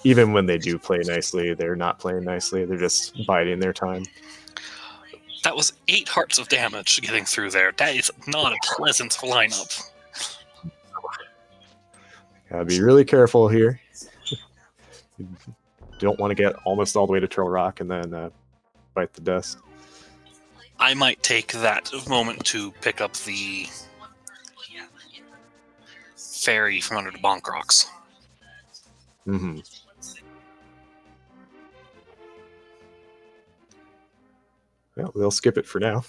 Even when they do play nicely, they're not playing nicely. They're just biding their time. That was 8 hearts of damage getting through there. That is not a pleasant lineup. Gotta be really careful here. You don't want to get almost all the way to Turtle Rock and then bite the dust. I might take that moment to pick up the fairy from under the Bonk Rocks. Mm-hmm. Well, they'll skip it for now.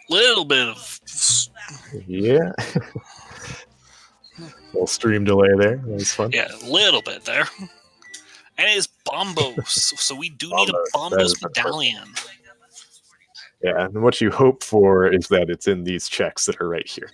Little bit of Yeah. Little stream delay there. That was fun. yeah, a little bit there. And it is Bombos, so we do need a Bombos, Bombos medallion. Yeah, and what you hope for is that it's in these checks that are right here.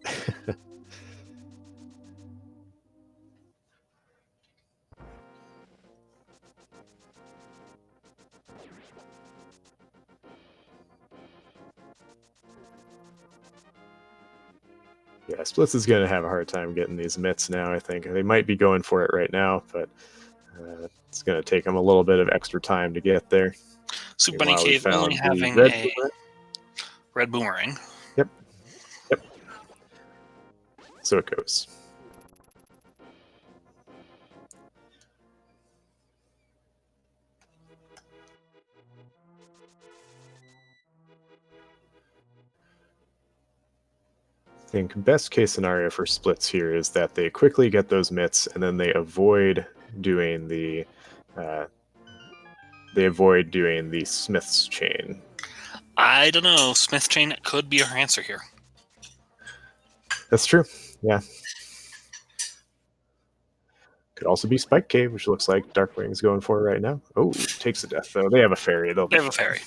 Yeah, Splits is going to have a hard time getting these mitts now, I think. They might be going for it right now, but it's going to take them a little bit of extra time to get there. Super Bunny Cave only having a red boomerang. Yep. So it goes. I think best case scenario for Splits here is that they quickly get those mitts and then they avoid doing the Smith's chain. I don't know. Smith chain could be our answer here. That's true. Yeah. Could also be Spike Cave, which looks like Darkwing's going for right now. Oh, takes a death though. They have a fairy. They have a fairy.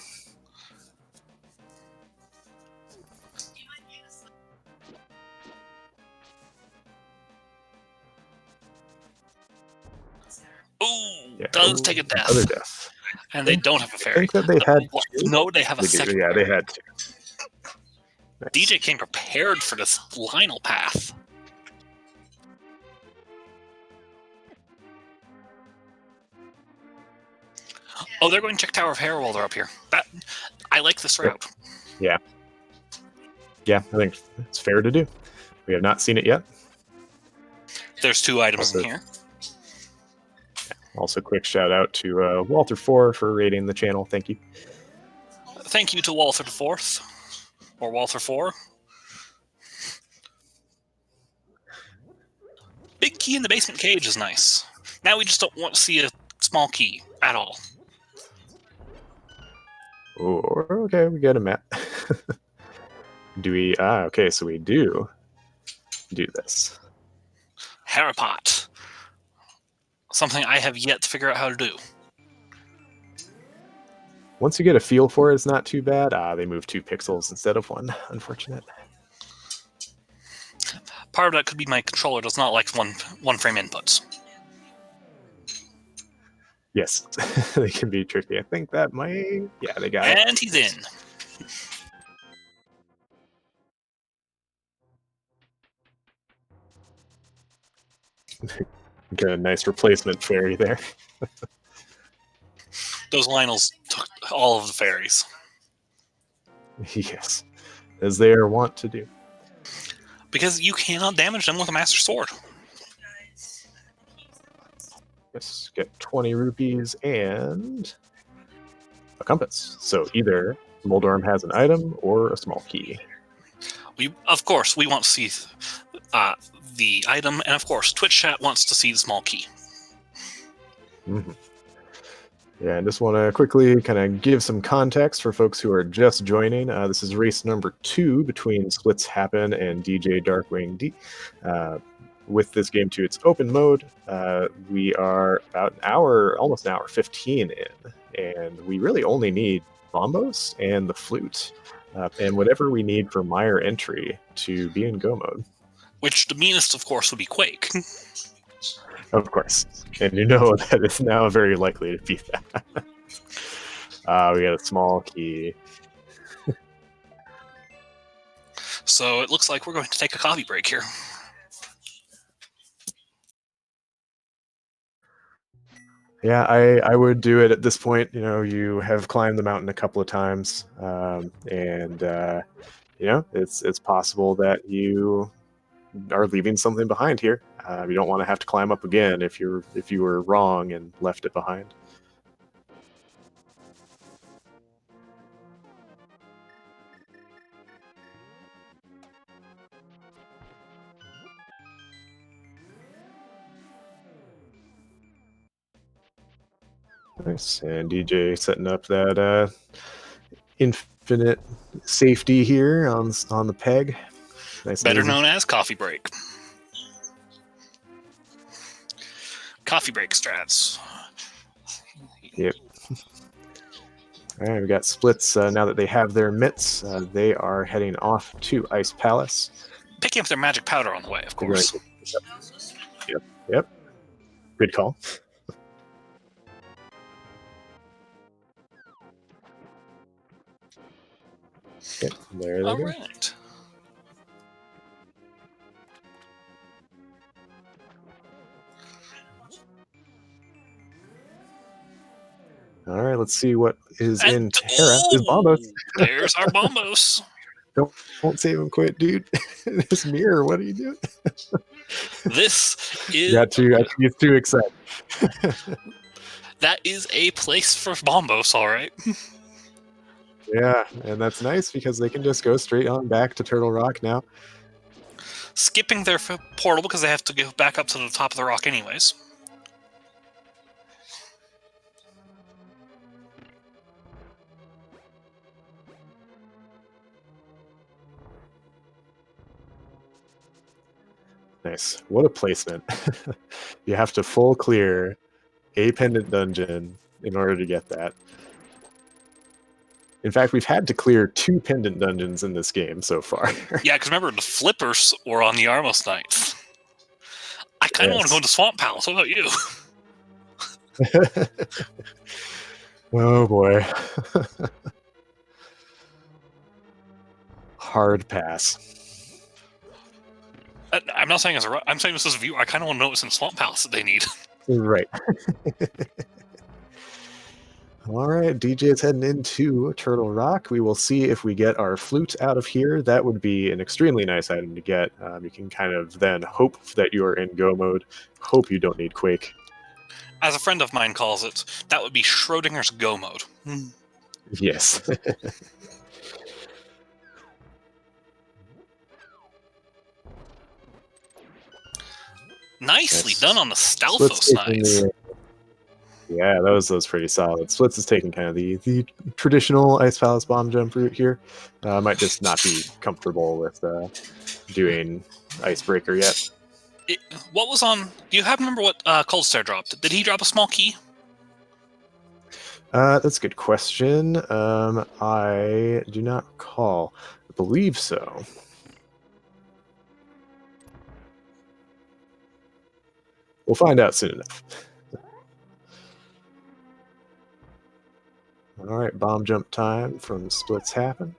Ooh, yeah, does take a death. Another death. And they don't have a fairy. I think that they had no, they have a second. Yeah, they had two. Nice. DJ came prepared for this Lionel path. Oh, they're going to check Tower of Hair while they're up here. I like this route. Yeah. Yeah, I think it's fair to do. We have not seen it yet. There's two items in here. Also, quick shout out to Walter4 for rating the channel. Thank you. Thank you to Walter the Fourth, or Walter4. Big key in the basement cage is nice. Now we just don't want to see a small key at all. Oh, okay, we got a map. Do we? Okay, so we do this. Harapot. Something I have yet to figure out how to do. Once you get a feel for it, it's not too bad. They move 2 pixels instead of 1. Unfortunate. Part of that could be my controller does not like one frame inputs. Yes, they can be tricky. I think that might... Yeah, they got it. And he's in. Got a nice replacement fairy there. Those Lionels took all of the fairies. Yes, as they are wont to do. Because you cannot damage them with a Master Sword. Yes, get 20 rupees and a compass. So either Moldorm has an item or a small key. Of course, we want to see the item, and of course, Twitch chat wants to see the small key. Mm-hmm. Yeah, I just want to quickly kind of give some context for folks who are just joining. This is race number 2 between SplitzHappen and DJDarkwingD. With this game too, it's open mode. We are about almost an hour 15 in, and we really only need Bombos and the flute, and whatever we need for Meyer entry to be in go mode. Which the meanest, of course, would be Quake. Of course. And you know that it's now very likely to be that. We got a small key. So it looks like we're going to take a coffee break here. Yeah, I would do it at this point. You know, you have climbed the mountain a couple of times, and you know, it's possible that you are leaving something behind here. You don't want to have to climb up again if you were wrong and left it behind. Nice. And DJ setting up that infinite safety here on the peg. Nice. Better known as coffee break. Coffee break strats. Yep. All right, we got Splits. Now that they have their mitts, they are heading off to Ice Palace. Picking up their magic powder on the way, of course. Yep. Good call. Yep, there they go. Right. All right, let's see what is in Terra. Is Bombos. There's our Bombos. Don't save him, quit, dude. This mirror, what are you doing? This is... Got to get too excited. That is a place for Bombos, all right. Yeah, and that's nice because they can just go straight on back to Turtle Rock now. Skipping their portal because they have to go back up to the top of the rock anyways. Nice. What a placement. You have to full clear a pendant dungeon in order to get that. In fact, we've had to clear 2 pendant dungeons in this game so far. Yeah, because remember, the flippers were on the Armos Knights. I kind of want to go into Swamp Palace. What about you? Oh boy. Hard pass. I'm not saying I'm saying this as a viewer. I kind of want to know what's in Swamp Palace that they need. Right. All right, DJ is heading into Turtle Rock. We will see if we get our flute out of here. That would be an extremely nice item to get. You can kind of then hope that you are in go mode. Hope you don't need Quake. As a friend of mine calls it, that would be Schrodinger's go mode. Yes. Nicely done on the Stalfos Knights. Yeah, that was pretty solid. Splits is taking kind of the traditional Ice Palace bomb jump route here. Might just not be comfortable with doing Icebreaker yet. What was on... Do you happen to remember what Cold Star dropped? Did he drop a small key? That's a good question. I do not recall. I believe so. We'll find out soon enough. All right, bomb jump time from SplitzHappen.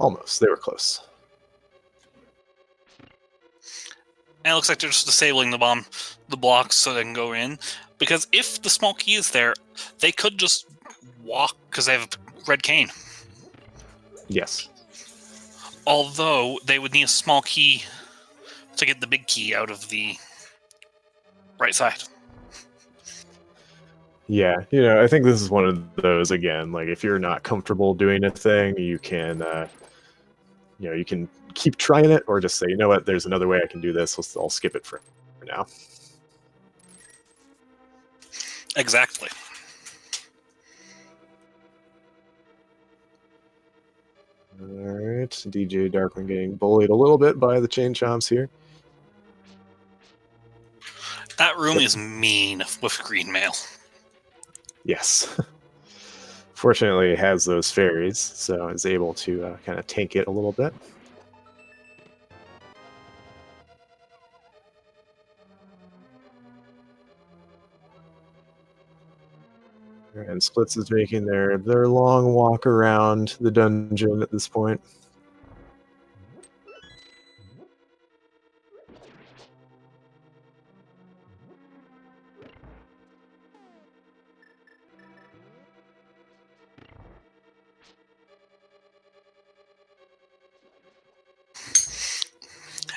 Almost. They were close. And it looks like they're just disabling the blocks so they can go in. Because if the small key is there, they could just walk because they have a red cane. Yes. Although they would need a small key to get the big key out of the right side. Yeah, I think this is one of those, again, like if you're not comfortable doing a thing, you can, you can keep trying it or just say, you know what, there's another way I can do this. I'll skip it for now. Exactly. All right, DJDarkwing getting bullied a little bit by the chain chomps here. That room is mean with green mail. Yes. Fortunately, it has those fairies, so it's able to kind of tank it a little bit. And Splits is making their long walk around the dungeon at this point.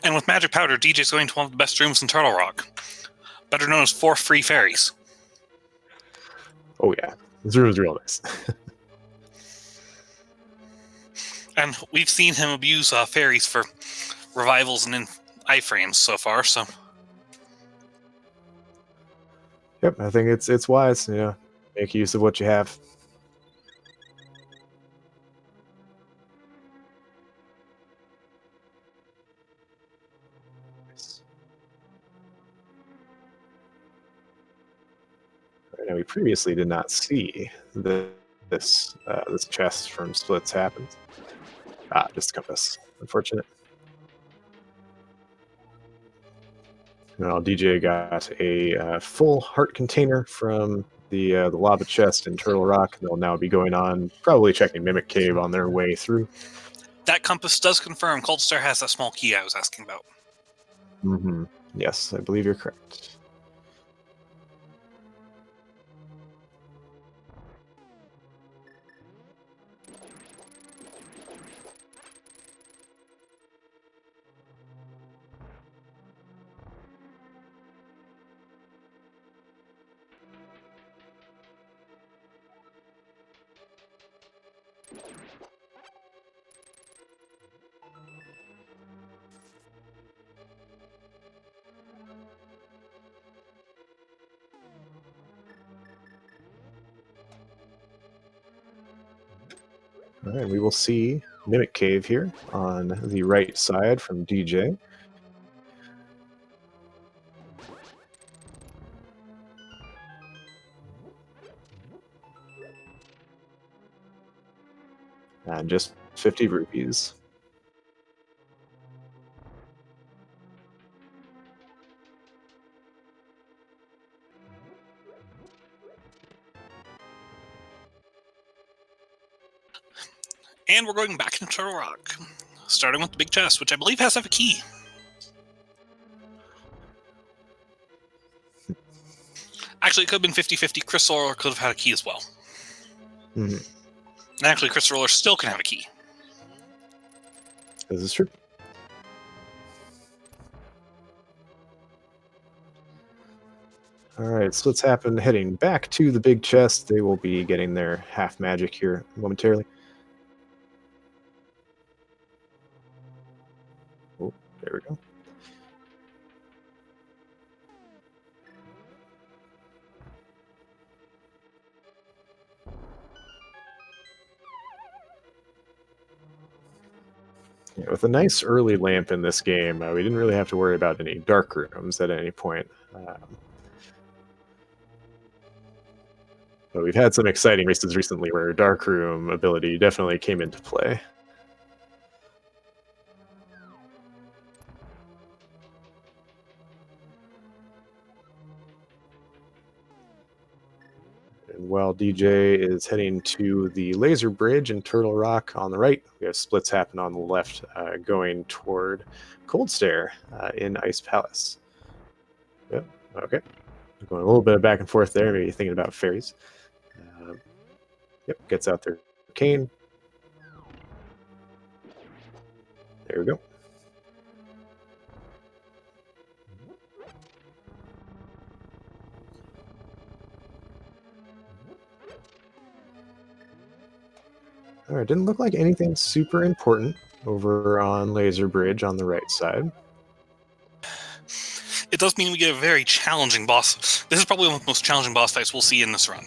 And with Magic Powder, DJ's going to one of the best rooms in Turtle Rock. Better known as 4 free fairies. Oh yeah, this room is real nice. And we've seen him abuse fairies for revivals and in iframes so far, so... Yep, I think it's wise, make use of what you have. Now, we previously did not see this chest from SplitzHappen. Just compass. Unfortunate. Well, DJ got a full heart container from the lava chest in Turtle Rock. They'll now be going on, probably checking Mimic Cave on their way through. That compass does confirm Cold Star has that small key I was asking about. Mm-hmm. Yes, I believe you're correct. All right, we will see Mimic Cave here on the right side from DJ. And just 50 rupees. And we're going back into Turtle Rock, starting with the big chest, which I believe has to have a key. Actually, it could have been 50-50. Crystal Roller could have had a key as well. Mm-hmm. And actually, Crystal Roller still can have a key. This is true. All right, so what's happened? Heading back to the big chest, they will be getting their half magic here momentarily. Oh, there we go. Yeah, with a nice early lamp in this game, we didn't really have to worry about any dark rooms at any point. But we've had some exciting races recently where dark room ability definitely came into play. And while DJ is heading to the laser bridge in Turtle Rock on the right, we have SplitzHappen on the left, going toward Cold Stare in Ice Palace. Yep, okay. Going a little bit of back and forth there, maybe thinking about fairies. Yep, gets out their cane. There we go. All right, didn't look like anything super important over on Laser Bridge on the right side. It does mean we get a very challenging boss. This is probably one of the most challenging boss fights we'll see in this run.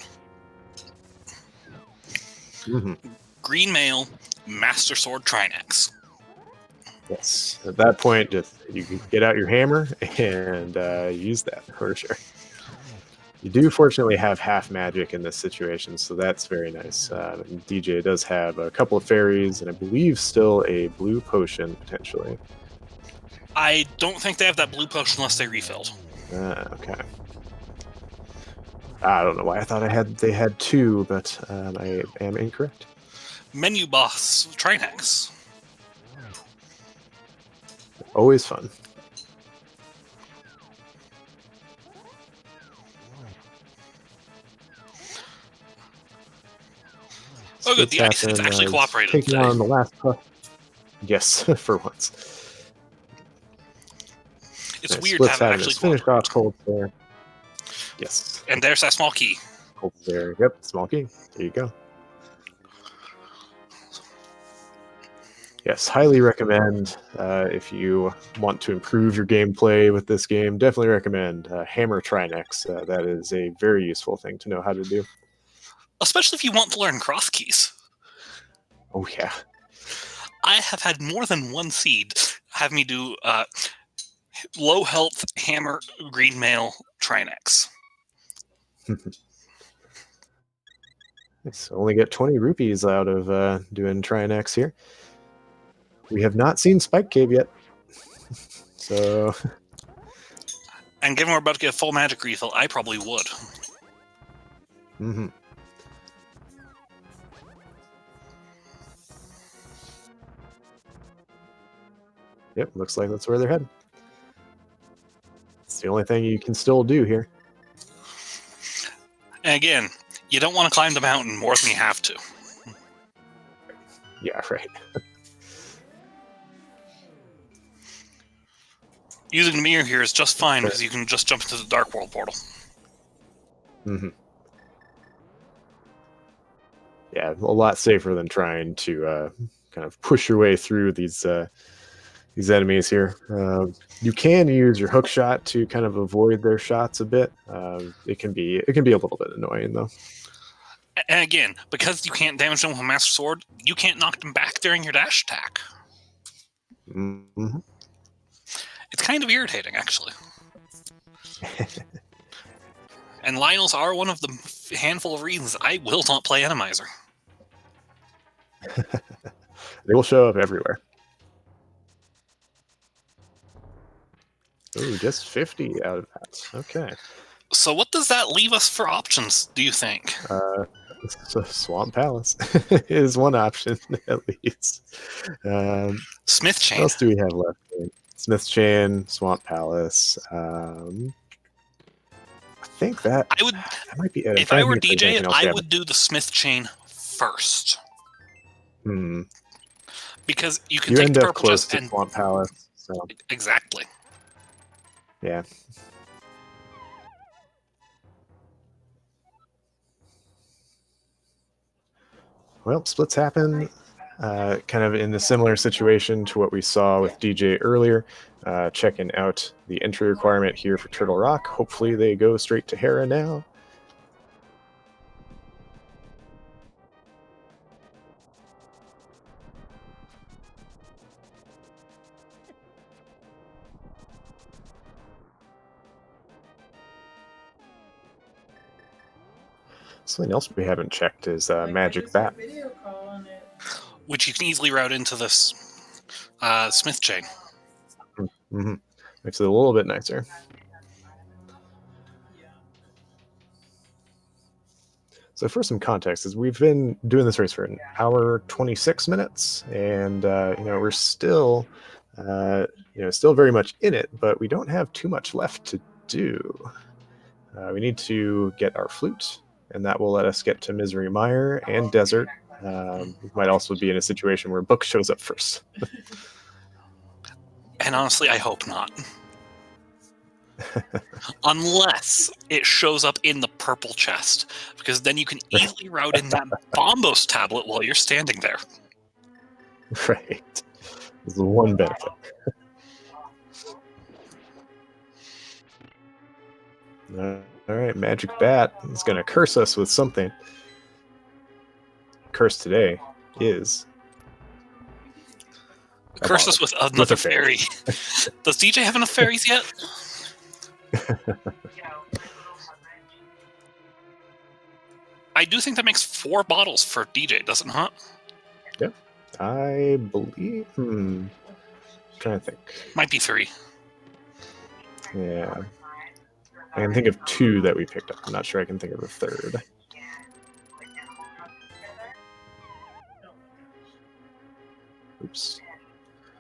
Mm-hmm. Green Mail, Master Sword Trinex. Yes, at that point, just you can get out your hammer and use that for sure. You do fortunately have half magic in this situation, so that's very nice. DJ does have a couple of fairies, and I believe still a blue potion potentially. I don't think they have that blue potion unless they refilled. Okay. I don't know why I thought they had two, but I am incorrect. Menu boss Trinex. Always fun. Oh, good. The ice has actually cooperated taking today. on the last puff. Yes, for once. It's weird to have it actually finished off Cold Stare. Yes. And there's that small key. Cold Stare. Yep, small key. There you go. Yes, highly recommend if you want to improve your gameplay with this game. Definitely recommend Hammer Trinex. That is a very useful thing to know how to do. Especially if you want to learn cross keys. Oh yeah. I have had more than one seed have me do low health hammer green mail Trinex. Nice. Only get 20 rupees out of doing Trinex here. We have not seen Spike Cave yet. So. And given we're about to get a full magic refill, I probably would. Mm-hmm. Yep, looks like that's where they're headed. It's the only thing you can still do here. And again, you don't want to climb the mountain more than you have to. Yeah, right. Using the mirror here is just fine because you can just jump into the Dark World portal. Mm-hmm. Yeah, a lot safer than trying to kind of push your way through these enemies here. You can use your hook shot to kind of avoid their shots a bit. It can be a little bit annoying though. And again, because you can't damage them with a Master Sword, you can't knock them back during your dash attack. Mm-hmm. It's kind of irritating, actually. And Lionels are one of the handful of reasons I will not play Enemizer. They will show up everywhere. Ooh, just 50 out of that. Okay. So what does that leave us for options, do you think? So Swamp Palace is one option, at least. Smith Chain. What else do we have left? Smith Chain, Swamp Palace. I think that I would. that might be it. If I were DJ, I would do the Smith Chain first. Because you can take end the up purple close chest to and Swamp Palace. So exactly. yeah. Well, SplitzHappen, kind of in a similar situation to what we saw with DJ earlier, checking out the entry requirement here for Turtle Rock. Hopefully they go straight to Hera now. Something else we haven't checked is Magic Bat. Which you can easily route into this Smith Chain. Mm-hmm. Makes it a little bit nicer. So for some context, is we've been doing this race for an hour 26 minutes, and we're still still very much in it, but we don't have too much left to do. We need to get our flute, and that will let us get to Misery Mire and Desert. We might also be in a situation where Book shows up first. And honestly, I hope not. Unless it shows up in the purple chest, because then you can easily route in that Bombos tablet while you're standing there. Right. There's the one benefit. All right, Magic Bat is going to curse us with something. Curse today is... Curse us with another fairy. Does DJ have enough fairies yet? I do think that makes 4 bottles for DJ, does it not? Yep. I believe... I'm trying to think. Might be 3. Yeah. I can think of 2 that we picked up. I'm not sure I can think of a third. Oops.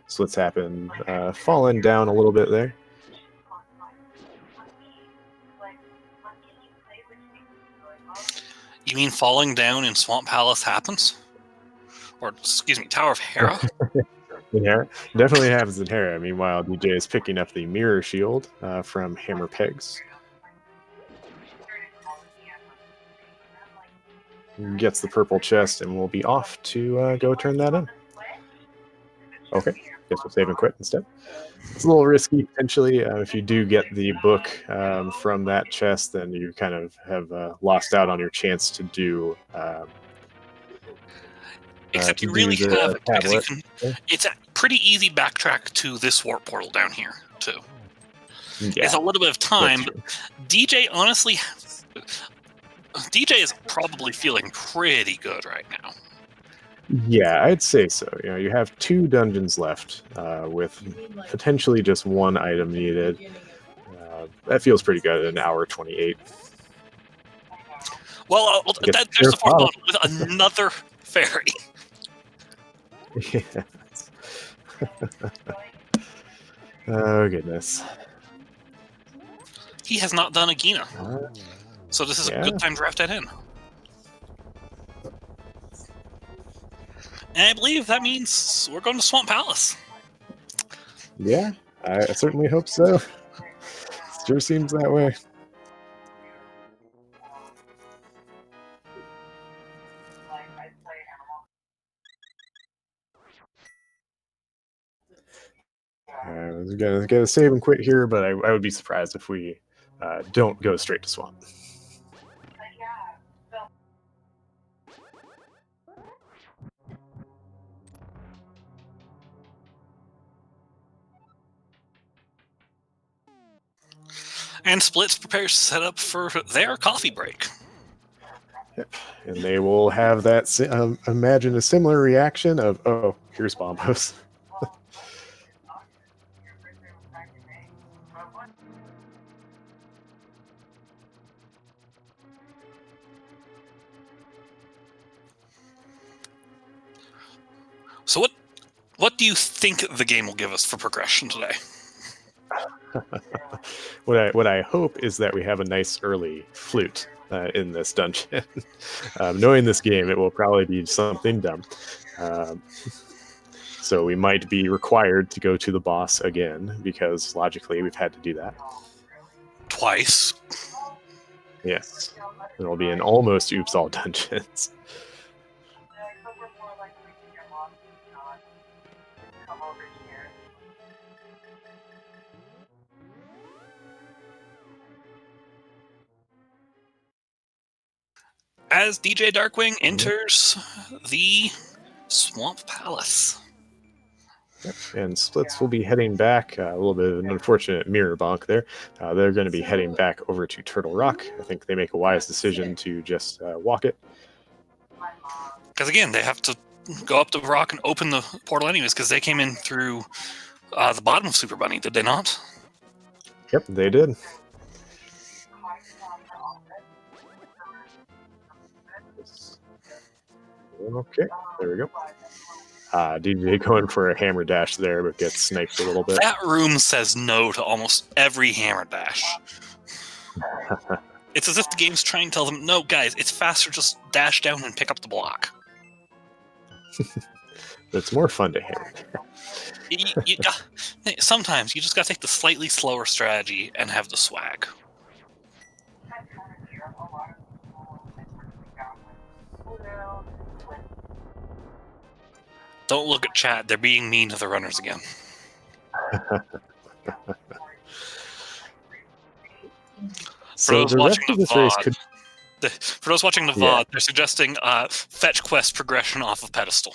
SplitzHappen falling down a little bit there. You mean falling down in Swamp Palace happens? Or, excuse me, Tower of Hera? In Hera? Definitely happens in Hera. Meanwhile, DJ is picking up the Mirror Shield from Hammer Pegs. Gets the purple chest and we'll be off to go turn that in. Okay, guess we'll save and quit instead. It's a little risky potentially. If you do get the book from that chest, then you kind of have lost out on your chance to do Except to you do really the have it, because you tablet. can. It's a pretty easy backtrack to this warp portal down here too. Yeah, It's a little bit of time, that's but true. DJ honestly, DJ is probably feeling pretty good right now. Yeah, I'd say so. You know, you have 2 dungeons left with potentially just 1 item needed. That feels pretty good at an hour 28. Well, Get there's your the fourth bottle. one with another fairy. Yes. Oh goodness. He has not done a Gina, Uh, so this is a yeah. good time to draft that in. And I believe that means we're going to Swamp Palace. Yeah, I certainly hope so. Sure seems that way. I was gonna get a save and quit here, but I would be surprised if we don't go straight to Swamp. And Splits prepares to set up for their coffee break. Yep. And they will have that, imagine a similar reaction of, oh, here's Bombos. So what do you think the game will give us for progression today? What I hope is that we have a nice early flute in this dungeon. Knowing this game, it will probably be something dumb. So we might be required to go to the boss again, because logically we've had to do that. Twice. Yes. It'll be an almost oops all dungeons. As DJ Darkwing enters the Swamp Palace. Yep. And Splits will be heading back. A little bit of an unfortunate mirror bonk there. They're going to be heading back over to Turtle Rock. I think they make a wise decision to just walk it. Because again, they have to go up the rock and open the portal anyways, because they came in through the bottom of Super Bunny, did they not? Yep, they did. Okay, there we go. DJ going for a hammer dash there, but gets sniped a little bit. That room says no to almost every hammer dash. It's as if the game's trying to tell them, no, guys, it's faster, just dash down and pick up the block. It's more fun to hammer. Sometimes you just gotta take the slightly slower strategy and have the swag. Don't look at chat, they're being mean to the runners again. So for those watching the VOD, for those watching the VOD, they're suggesting fetch quest progression off of pedestal.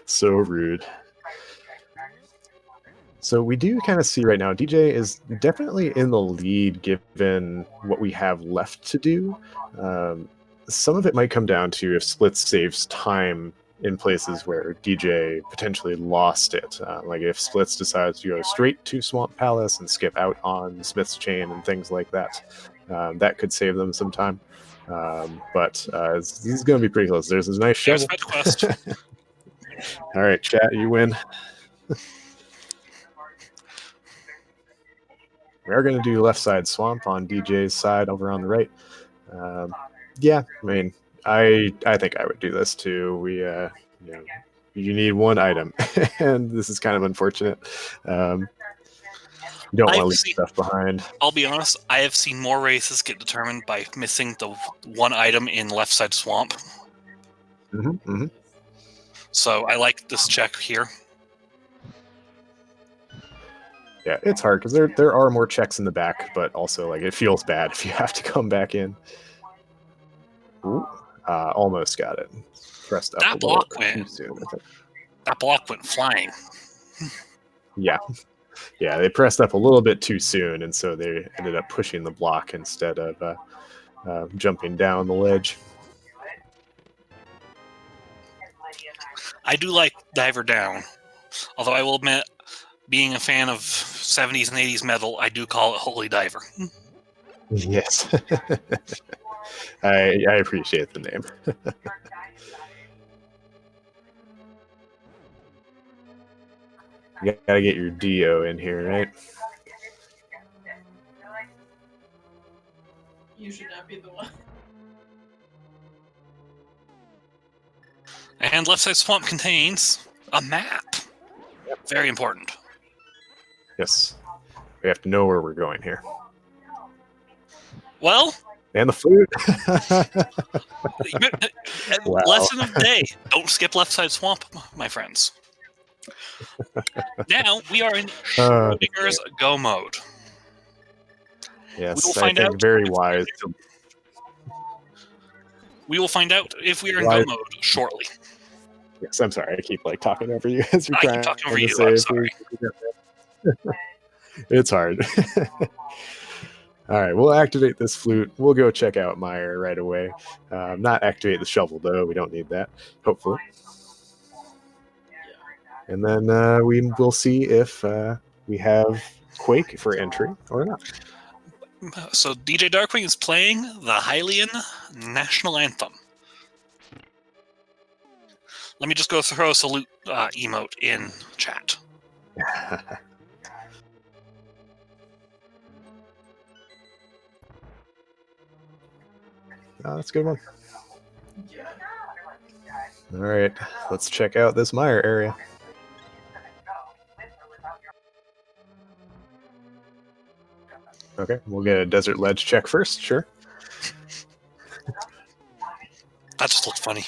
So rude. So we do kind of see right now, DJ is definitely in the lead given what we have left to do. Some of it might come down to if Splits saves time in places where DJ potentially lost it. Like if Splits decides to go straight to Swamp Palace and skip out on Smith's Chain and things like that, that could save them some time. But this is going to be pretty close. There's a nice shovel. Fetch quest. All right, chat, you win. We are going to do left side swamp on DJ's side over on the right. Yeah, I mean, I think I would do this too. We, you need one item, and this is kind of unfortunate. You don't want to leave stuff behind. I'll be honest, I have seen more races get determined by missing the one item in left side swamp. Mm-hmm, mm-hmm. So I like this check here. Yeah, it's hard because there are more checks in the back, but also like it feels bad if you have to come back in. Ooh, almost got it. Pressed up That a little block too went. soon, I think. That block went flying. Yeah, they pressed up a little bit too soon, and so they ended up pushing the block instead of jumping down the ledge. I do like Diver Down, although I will admit, being a fan of 70s and 80s metal, I do call it Holy Diver. Yes, I appreciate the name. You gotta get your Dio in here, right? You should not be the one. And Left Side Swamp contains a map. Very important. Yes, we have to know where we're going here. Well, and the flute. Wow. Lesson of the day: don't skip Left Side Swamp, my friends. Now we are in Schrodinger's Go mode. Yes, we will find out very wise. We will find out if we are in Go mode shortly. Yes, I'm sorry. I keep talking over you as you're trying. I keep talking over to you. Say I'm sorry. It's hard. All right, we'll activate this flute. We'll go check out Meyer right away. Not activate the shovel, though. We don't need that, hopefully. And then we will see if we have Quake for entry or not. So DJ Darkwing is playing the Hylian National Anthem. Let me just go throw a salute emote in chat. Oh, that's a good one. All right, let's check out this Meyer area. Okay, we'll get a desert ledge check first, sure. That just looked funny.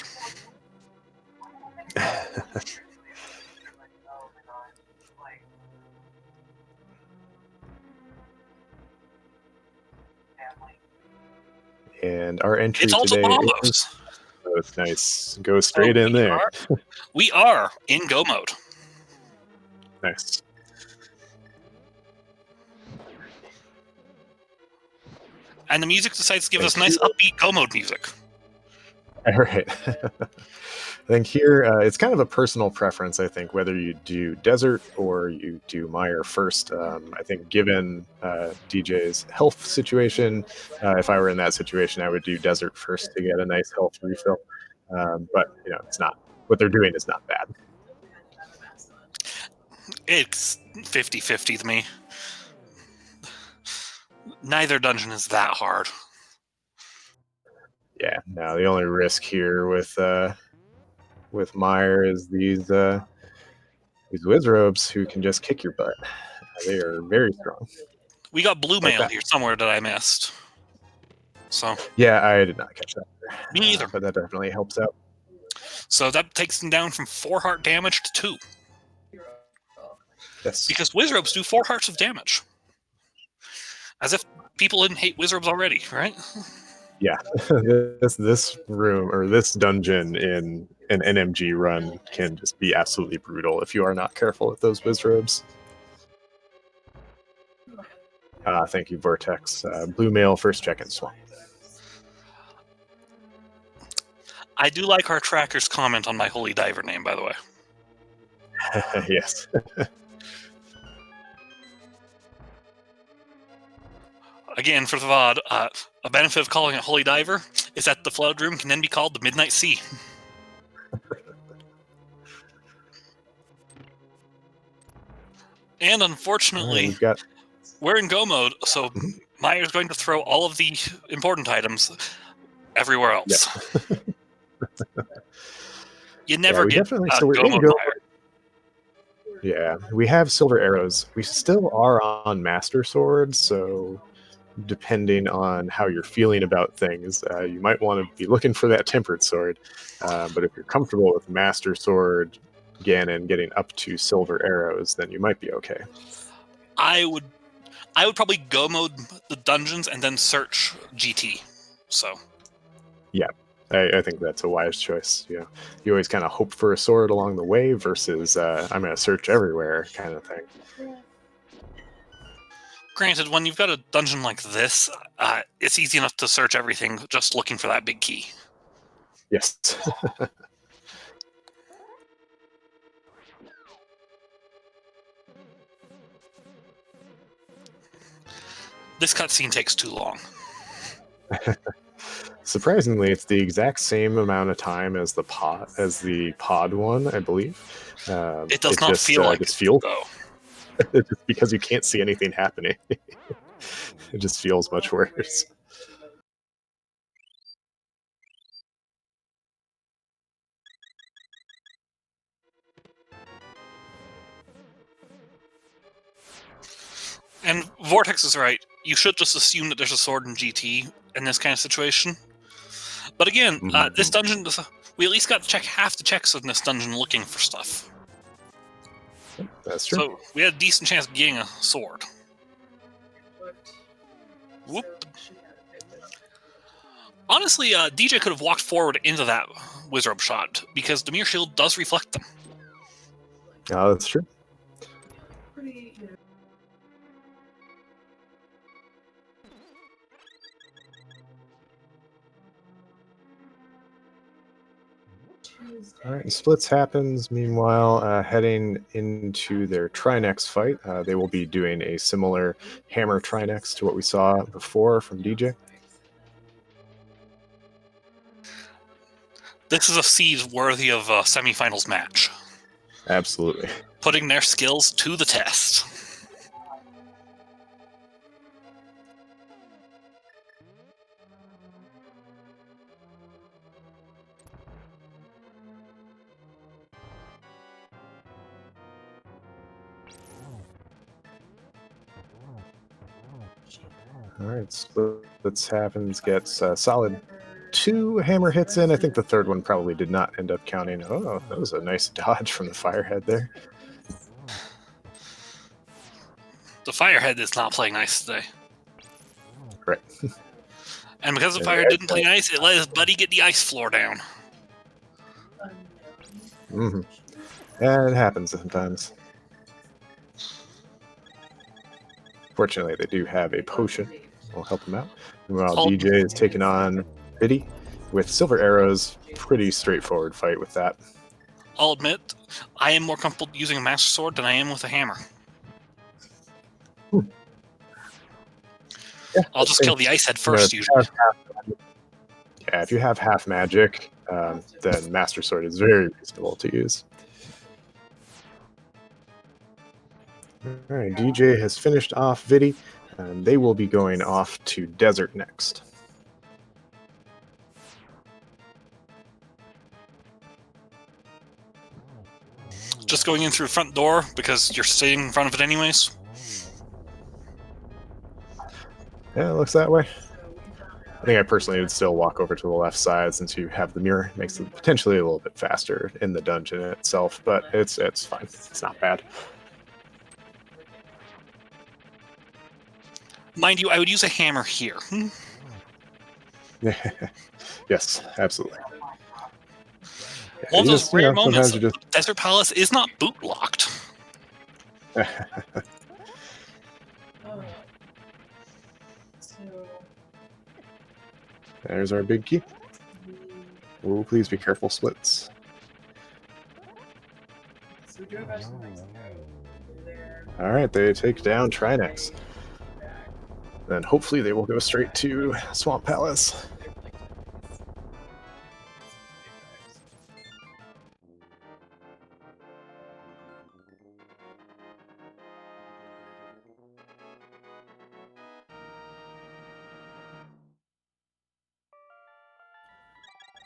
And our entry it's today is... Oh, it's nice. Go straight in there. We are in Go mode. Nice. And the music decides to give us nice upbeat Go mode music. All right. I think here it's kind of a personal preference, I think, whether you do Desert or you do Meyer first. I think given DJ's health situation, if I were in that situation, I would do Desert first to get a nice health refill. But, it's not. What they're doing is not bad. It's 50-50 to me. Neither dungeon is that hard. Yeah, no, the only risk here with Meyer is these Wizrobes who can just kick your butt. They are very strong. We got blue mail here somewhere that I missed. So yeah, I did not catch that. Me either. But that definitely helps out. So that takes them down from 4 heart damage to 2. Yes. Because Wizrobes do 4 hearts of damage. As if people didn't hate Wizrobes already, right? Yeah, this room or this dungeon in an NMG run can just be absolutely brutal if you are not careful with those Wizrobes. Thank you, Vortex. Blue mail, first check in Swamp. I do like our tracker's comment on my Holy Diver name, by the way. Yes. Again, for the VOD, a benefit of calling it Holy Diver is that the Flood Room can then be called the Midnight Sea. And unfortunately, we're in Go mode, so Meyer's going to throw all of the important items everywhere else. Yep. You never get so we're Go mode. Yeah, we have silver arrows. We still are on Master Swords, so depending on how you're feeling about things, you might want to be looking for that tempered sword. But if you're comfortable with Master Sword, Ganon getting up to silver arrows, then you might be okay. I would probably go mode the dungeons and then search GT. So yeah, I think that's a wise choice. You always kind of hope for a sword along the way versus I'm going to search everywhere kind of thing. granted, when you've got a dungeon like this, it's easy enough to search everything just looking for that big key. Yes. This cutscene takes too long. Surprisingly, it's the exact same amount of time as the pod one, I believe. It does not feel like it, though. Just because you can't see anything happening. It just feels much worse. And Vortex is right. You should just assume that there's a sword in GT in this kind of situation. But again, this dungeon, we at least got to check half the checks in this dungeon looking for stuff. That's true. So we had a decent chance of getting a sword. Whoop. Honestly, DJ could have walked forward into that Wizrobe shot, because the mirror shield does reflect them. Oh, that's true. All right, SplitzHappens, meanwhile, heading into their Trinex fight. They will be doing a similar hammer Trinex to what we saw before from DJ. This is a siege worthy of a semifinals match. Absolutely. Putting their skills to the test. All right, SplitzHappens gets a solid 2 hammer hits in. I think the third one probably did not end up counting. Oh, that was a nice dodge from the Firehead there. The Firehead is not playing nice today. Right. And because the Firehead didn't play nice, it let his buddy get the ice floor down. Mm-hmm. And it happens sometimes. Fortunately, they do have a potion. Will help him out. Meanwhile, DJ is taking on Biddy with silver arrows. Pretty straightforward fight with that. I'll admit, I am more comfortable using a Master Sword than I am with a hammer. Yeah, I'll just kill the ice head first, usually. Yeah, if you have half magic, then Master Sword is very reasonable to use. All right, DJ has finished off Viddy, and they will be going off to Desert next. Just going in through the front door because you're sitting in front of it anyways? Yeah, it looks that way. I think I personally would still walk over to the left side since you have the mirror. It makes it potentially a little bit faster in the dungeon itself, but it's fine. It's not bad. Mind you, I would use a hammer here. Yes, absolutely. One of those rare moments the Desert Palace is not boot locked. There's our big key. Oh, please be careful, Splits. All right, they take down Trinex. Then hopefully they will go straight to Swamp Palace.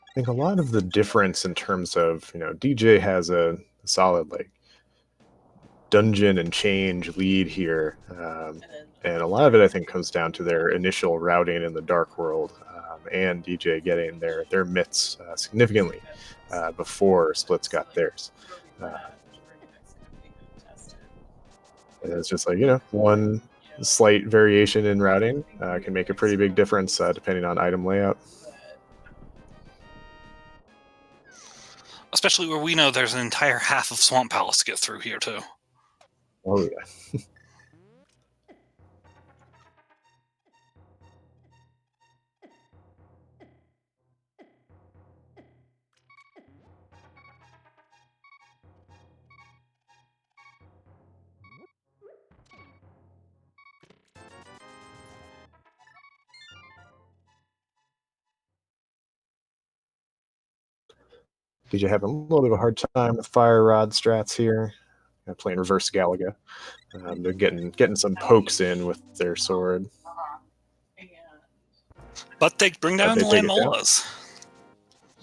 I think a lot of the difference in terms of, DJ has a solid, dungeon and change lead here. And a lot of it, I think, comes down to their initial routing in the Dark World, and DJ getting their mitts significantly before Splits got theirs. And it's just like, one slight variation in routing can make a pretty big difference depending on item layout. Especially where we know there's an entire half of Swamp Palace to get through here, too. Oh, yeah. DJ having a little bit of a hard time with Fire Rod strats here. Playing reverse Galaga. They're getting some pokes in with their sword. But they bring down the Lamolas.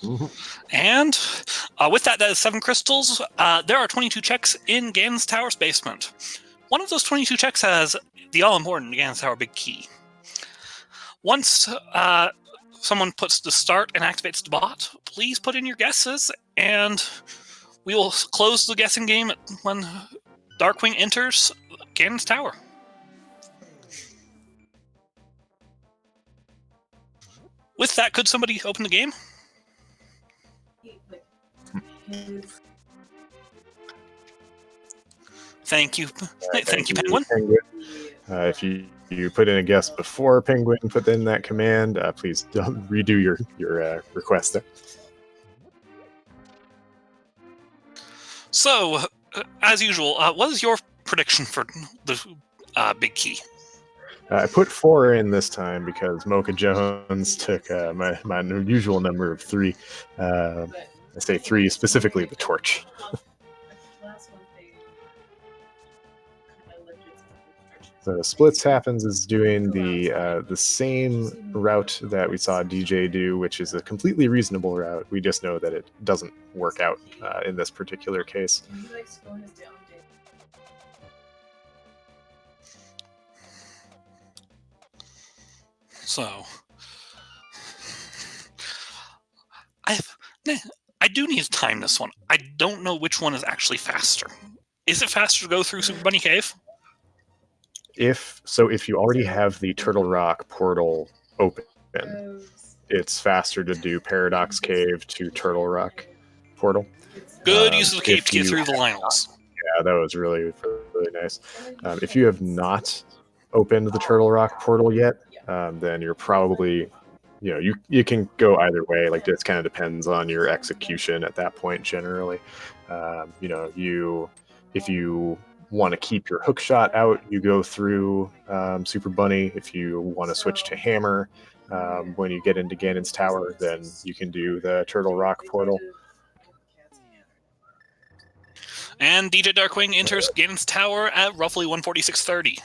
Mm-hmm. And with that is 7 crystals. There are 22 checks in Ganon's Tower's basement. One of those 22 checks has the all-important Ganon's Tower big key. Once someone puts the start and activates the bot, please put in your guesses, and we will close the guessing game when Darkwing enters Ganon's Tower. With that, could somebody open the game? Thank you. Thank you, Penguin. If you put in a guess before Penguin put in that command, please don't redo your request there. So, as usual, what is your prediction for the big key? I put 4 in this time because Mocha Jones took my usual number of 3. I say 3, specifically the torch. So SplitzHappen is doing the same route that we saw DJ do, which is a completely reasonable route. We just know that it doesn't work out in this particular case. So, I do need to time this one. I don't know which one is actually faster. Is it faster to go through Super Bunny Cave? If you already have the Turtle Rock portal open, it's faster to do Paradox Cave to Turtle Rock portal. Good use of the cave to get through the Lionels. Yeah, that was really, really nice. If you have not opened the Turtle Rock portal yet, then you're probably, you can go either way. Like, this kind of depends on your execution at that point. Generally, if you want to keep your hook shot out, you go through Super Bunny. If you want to switch to Hammer when you get into Ganon's Tower, then you can do the Turtle Rock portal. And DJ Darkwing enters Ganon's Tower at roughly 146.30.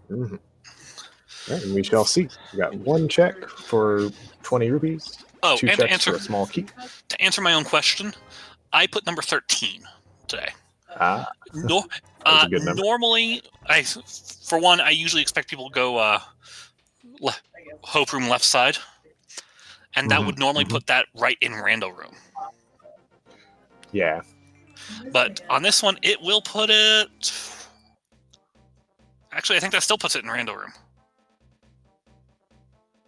Mm-hmm. Right, and we shall see. We got 1 check for 20 rupees. Oh, 2 and checks for a small key. To answer my own question, I put number 13 today. That's a good number. Normally, for one, I usually expect people to go Hope Room left side, and that would normally put that right in Rando Room. Yeah. But on this one, it will put it... Actually, I think that still puts it in Rando Room.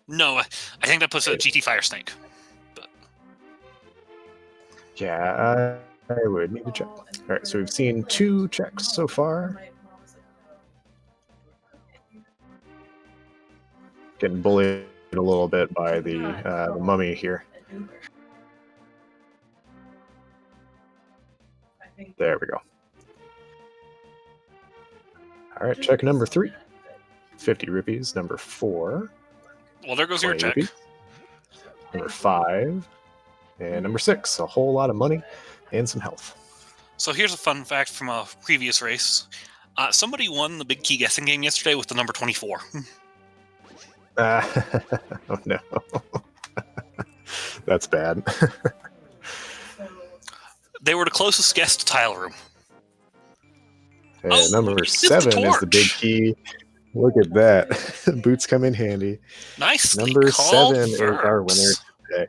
No, I think that puts it at GT Fire Snake. But... Yeah, I would need to check. All right, so we've seen 2 checks so far. Getting bullied a little bit by the mummy here. There we go. All right, check number 3. 50 rupees. Number 4. Well, there goes your check. Rupees. Number 5. And number 6. A whole lot of money and some health. So here's a fun fact from a previous race. Somebody won the big key guessing game yesterday with the number 24. Oh, no. That's bad. They were the closest guess to Tile Room. And Oh, number he gets the 7 is the big torch. key. Look at that. Boots come in handy. Nicely Number called, 7 is our winner Verbs. today.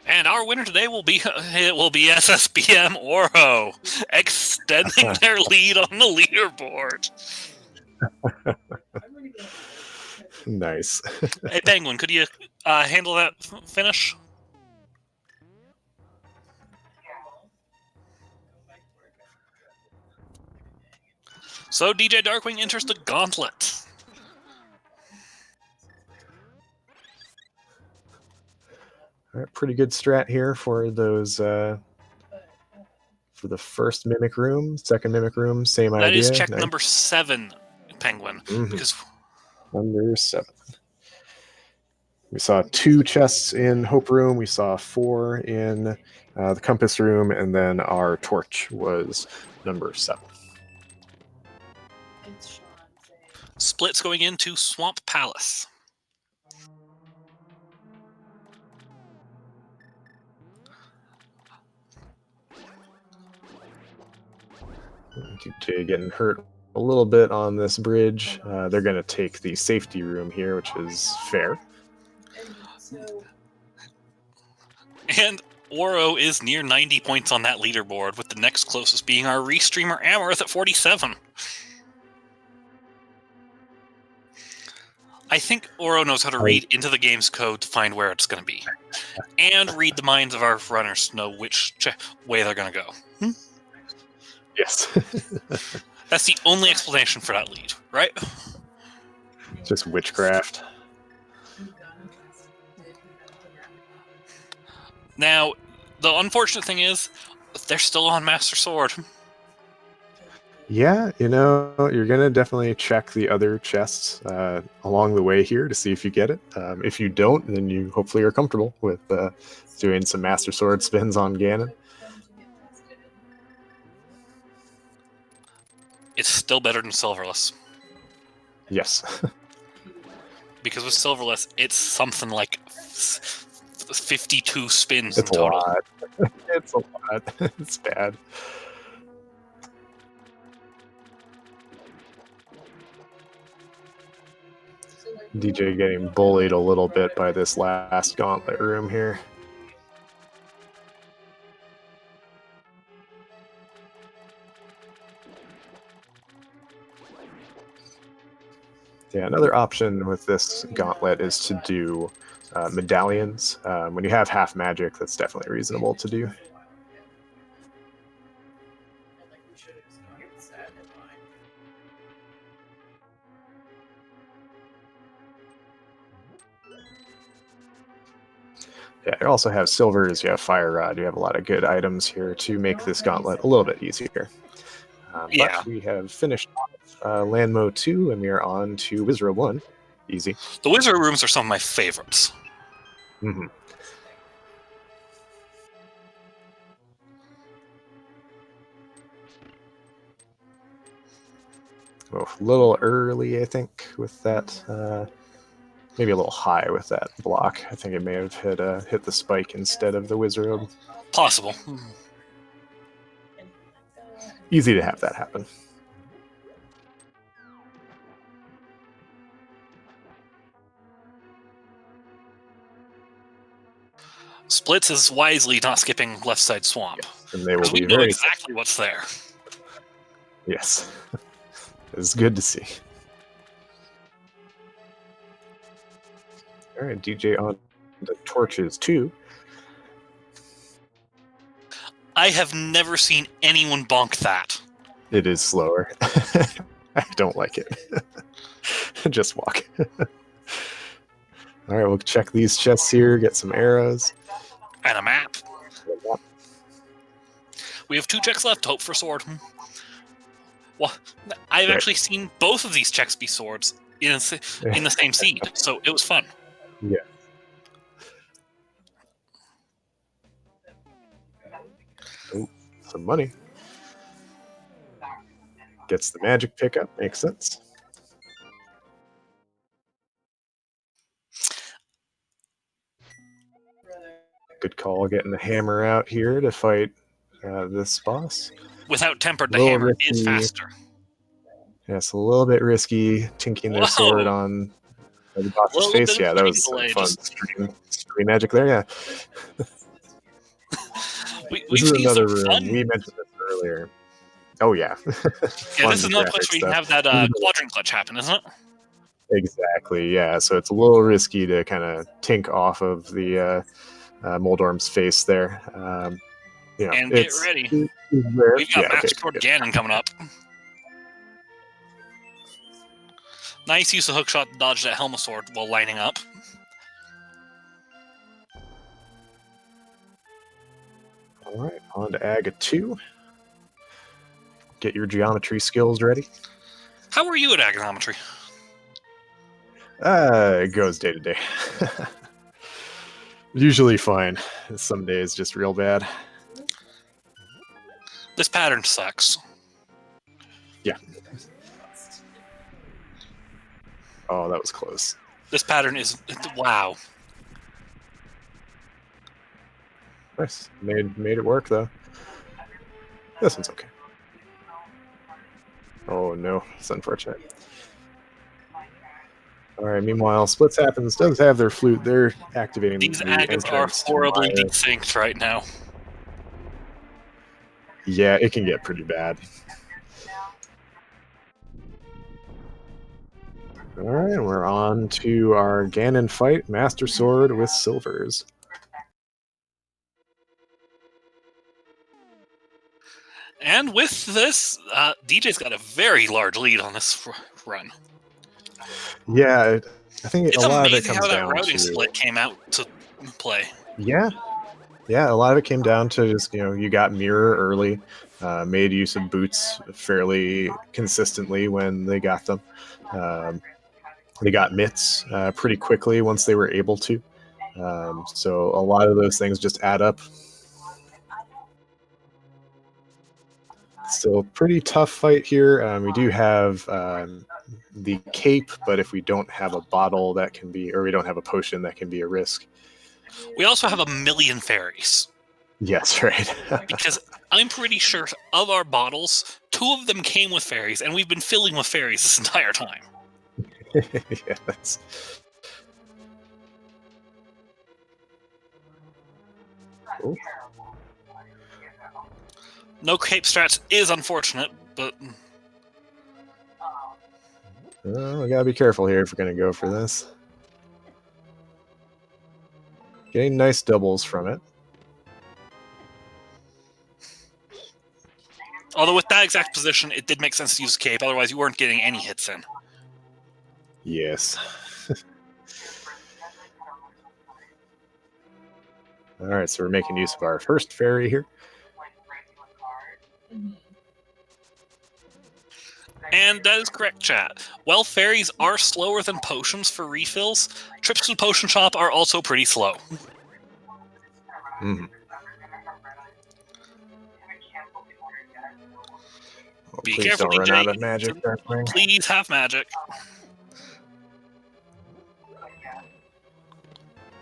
And our winner today will be SSBM Oro, extending their lead on the leaderboard. Nice. Hey, Penguin, could you handle that finish? So DJ Darkwing enters the gauntlet. All right, pretty good strat here for those for the first mimic room, second mimic room, same idea. That is check number 7, Penguin. Because number 7. We saw 2 chests in Hope Room. We saw 4 in the Compass Room, and then our torch was number 7. Split's going into Swamp Palace. DJ getting hurt a little bit on this bridge. They're going to take the safety room here, which is fair. And Oro is near 90 points on that leaderboard, with the next closest being our Restreamer Amarith at 47. I think Oro knows how to read into the game's code to find where it's going to be. And read the minds of our runners to know which way they're going to go. Yes. That's the only explanation for that lead, right? Just witchcraft. Now, the unfortunate thing is, they're still on Master Sword. Yeah, you know, you're going to definitely check the other chests along the way here to see if you get it. If you don't, then you hopefully are comfortable with doing some Master Sword spins on Ganon. It's still better than Silverless. Yes. Because with Silverless, it's something like 52 spins It's in total. A lot. It's a lot. It's bad. DJ getting bullied a little bit by this last gauntlet room here. Yeah, another option with this gauntlet is to do medallions. When you have half magic, that's definitely reasonable to do. Yeah, you also have silvers, you have fire rod, you have a lot of good items here to make this gauntlet a little bit easier. Yeah. But we have finished Landmo 2, and we are on to Wizard 1. Easy. The Wizard rooms are some of my favorites. Mm-hmm. A little early, I think, with that. Maybe a little high with that block. I think it may have hit the spike instead of the wizard. Possible. Easy to have that happen. Splits is wisely not skipping left side swamp. Yes, and they will be we know very exactly what's there. Yes. It's good to see. All right, DJ on the torches too. I have never seen anyone bonk that. It is slower. I don't like it. Just walk. All right, we'll check these chests here, get some arrows. And a map. We have 2 checks left. Hope for sword. Well, I've actually seen both of these checks be swords in the same seed, so it was fun. Yeah. Oh, some money. Gets the magic pickup. Makes sense. Good call getting the hammer out here to fight this boss. Without tempered, the Little hammer is risky. faster. Yes, a little bit risky, tinking their sword on the boss's Little face. bit of Yeah, that stream was some delay, fun just- stream magic there. Yeah. We've This is seen some another room. fun. We mentioned this earlier. Oh yeah. Yeah, Fun this is another place graphic where you can have stuff. that quadrant glitch happen, isn't it? Exactly. Yeah. So it's a little risky to kind of tink off of the Moldorm's face there. You know, And get it's ready. rare. We've got Yeah. Okay. Master Sword Ganon coming up. Nice use of hookshot to dodge that Helma Sword while lining up. All right. On to Aga 2. Get your geometry skills ready. How are you at agonometry? It goes day to day. Usually fine. Some days just real bad. This pattern sucks. Yeah. Oh, that was close. This pattern is... Wow. Nice. Made it work, though. This one's okay. Oh, no. It's unfortunate. All right. Meanwhile, SplitzHappen does have their flute. They're activating These the Agas are entrance to horribly Maya. desynced right now. Yeah, it can get pretty bad. All right, we're on to our Ganon fight, Master Sword with Silvers. And with this, DJ's got a very large lead on this run. Yeah, I think It's a lot of it amazing comes how that down routing to split came out to play. yeah, a lot of it came down to just you got mirror early, made use of boots fairly consistently when they got them. They got mitts pretty quickly once they were able to. So a lot of those things just add up. Still pretty tough fight here. We do have the cape, but if we don't have a bottle, that can be, or we don't have a potion, that can be a risk. We also have 1,000,000 fairies. Yes, right. Because I'm pretty sure of our bottles, 2 of them came with fairies, and we've been filling with fairies this entire time. Yeah, that's... Cool. No cape strats is unfortunate, but... We gotta be careful here if we're gonna go for this. Getting nice doubles from it. Although with that exact position, it did make sense to use cape, otherwise you weren't getting any hits in. Yes. Alright, so we're making use of our first fairy here. And that is correct, chat. While fairies are slower than potions for refills, trips to the potion shop are also pretty slow. Mm-hmm. Oh, Be please careful, don't run DJ. out of magic, Darkwing. Please have magic.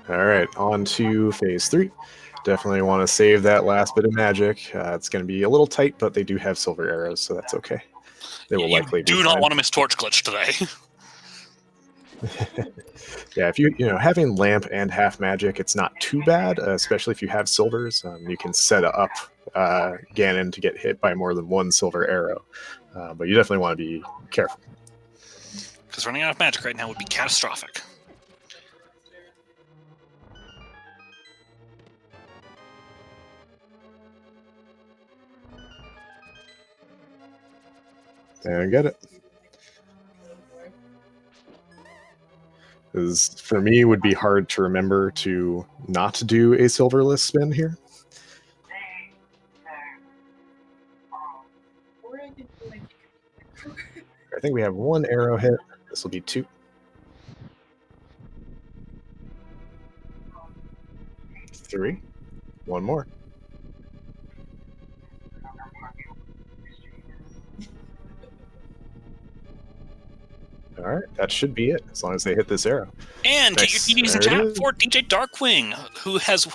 Alright, on to phase 3. Definitely want to save that last bit of magic. It's going to be a little tight, but they do have silver arrows, so that's okay. They will likely do not want to miss Torch Glitch today. Yeah, if you having lamp and half magic, it's not too bad, especially if you have silvers. You can set up Ganon to get hit by more than one silver arrow, but you definitely want to be careful. Because running out of magic right now would be catastrophic. And I get it. Because for me, it would be hard to remember to not do a silverless spin here. I think we have 1 arrow hit. This will be 2. 3. 1 more. All right, that should be it, as long as they hit this arrow. And Nice. take your TVs in There it chat is. for DJ Darkwing, who has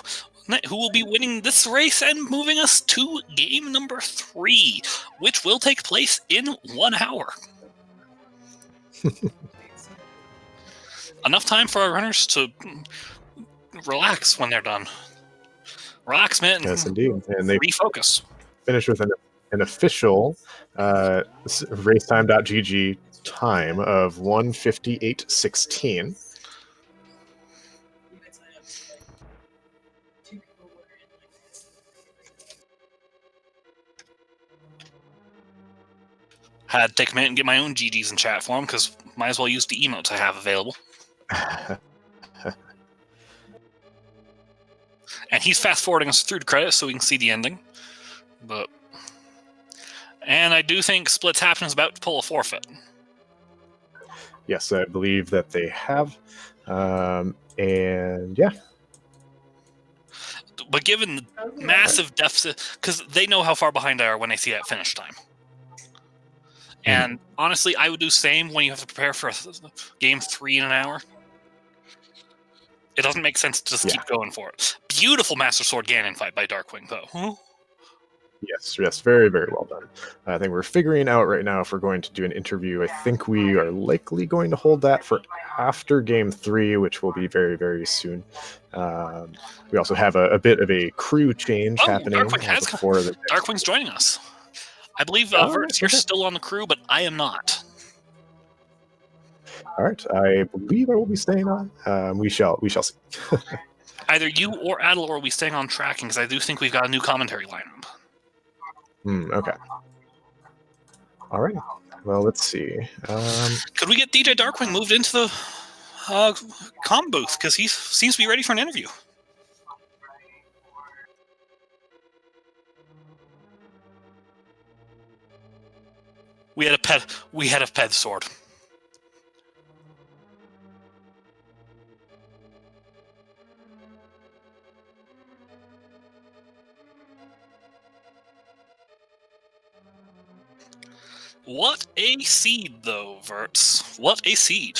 who will be winning this race and moving us to game number 3, which will take place in 1 hour. Enough time for our runners to relax when they're done. Relax, man. Yes, indeed. And they refocus. Finish with an official racetime.gg time of 1:58:16. Had to take a minute and get my own GGs in chat for him, because might as well use the emotes I have available. And he's fast-forwarding us through the credits so we can see the ending. And I do think SplitzHappen is about to pull a forfeit. Yes, I believe that they have. And yeah. But given the massive deficit, because they know how far behind I are when they see that finish time. And honestly, I would do the same when you have to prepare for game 3 in an hour. It doesn't make sense to just keep going for it. Beautiful Master Sword Ganon fight by Darkwing, though. Huh? Yes, very, very well done. I think we're figuring out right now if we're going to do an interview. I think we are likely going to hold that for after game 3, which will be very, very soon. We also have a bit of a crew change happening. Darkwing's joining us. I believe Vert's you're still on the crew, but I am not. All right, I believe I will be staying on. We shall see. Either you or Adilor will be staying on tracking, because I do think we've got a new commentary lineup. Okay. All right. Well, let's see. Could we get DJ Darkwing moved into the comm booth, because he seems to be ready for an interview? We had a ped sword. What a seed, though, Verts. What a seed.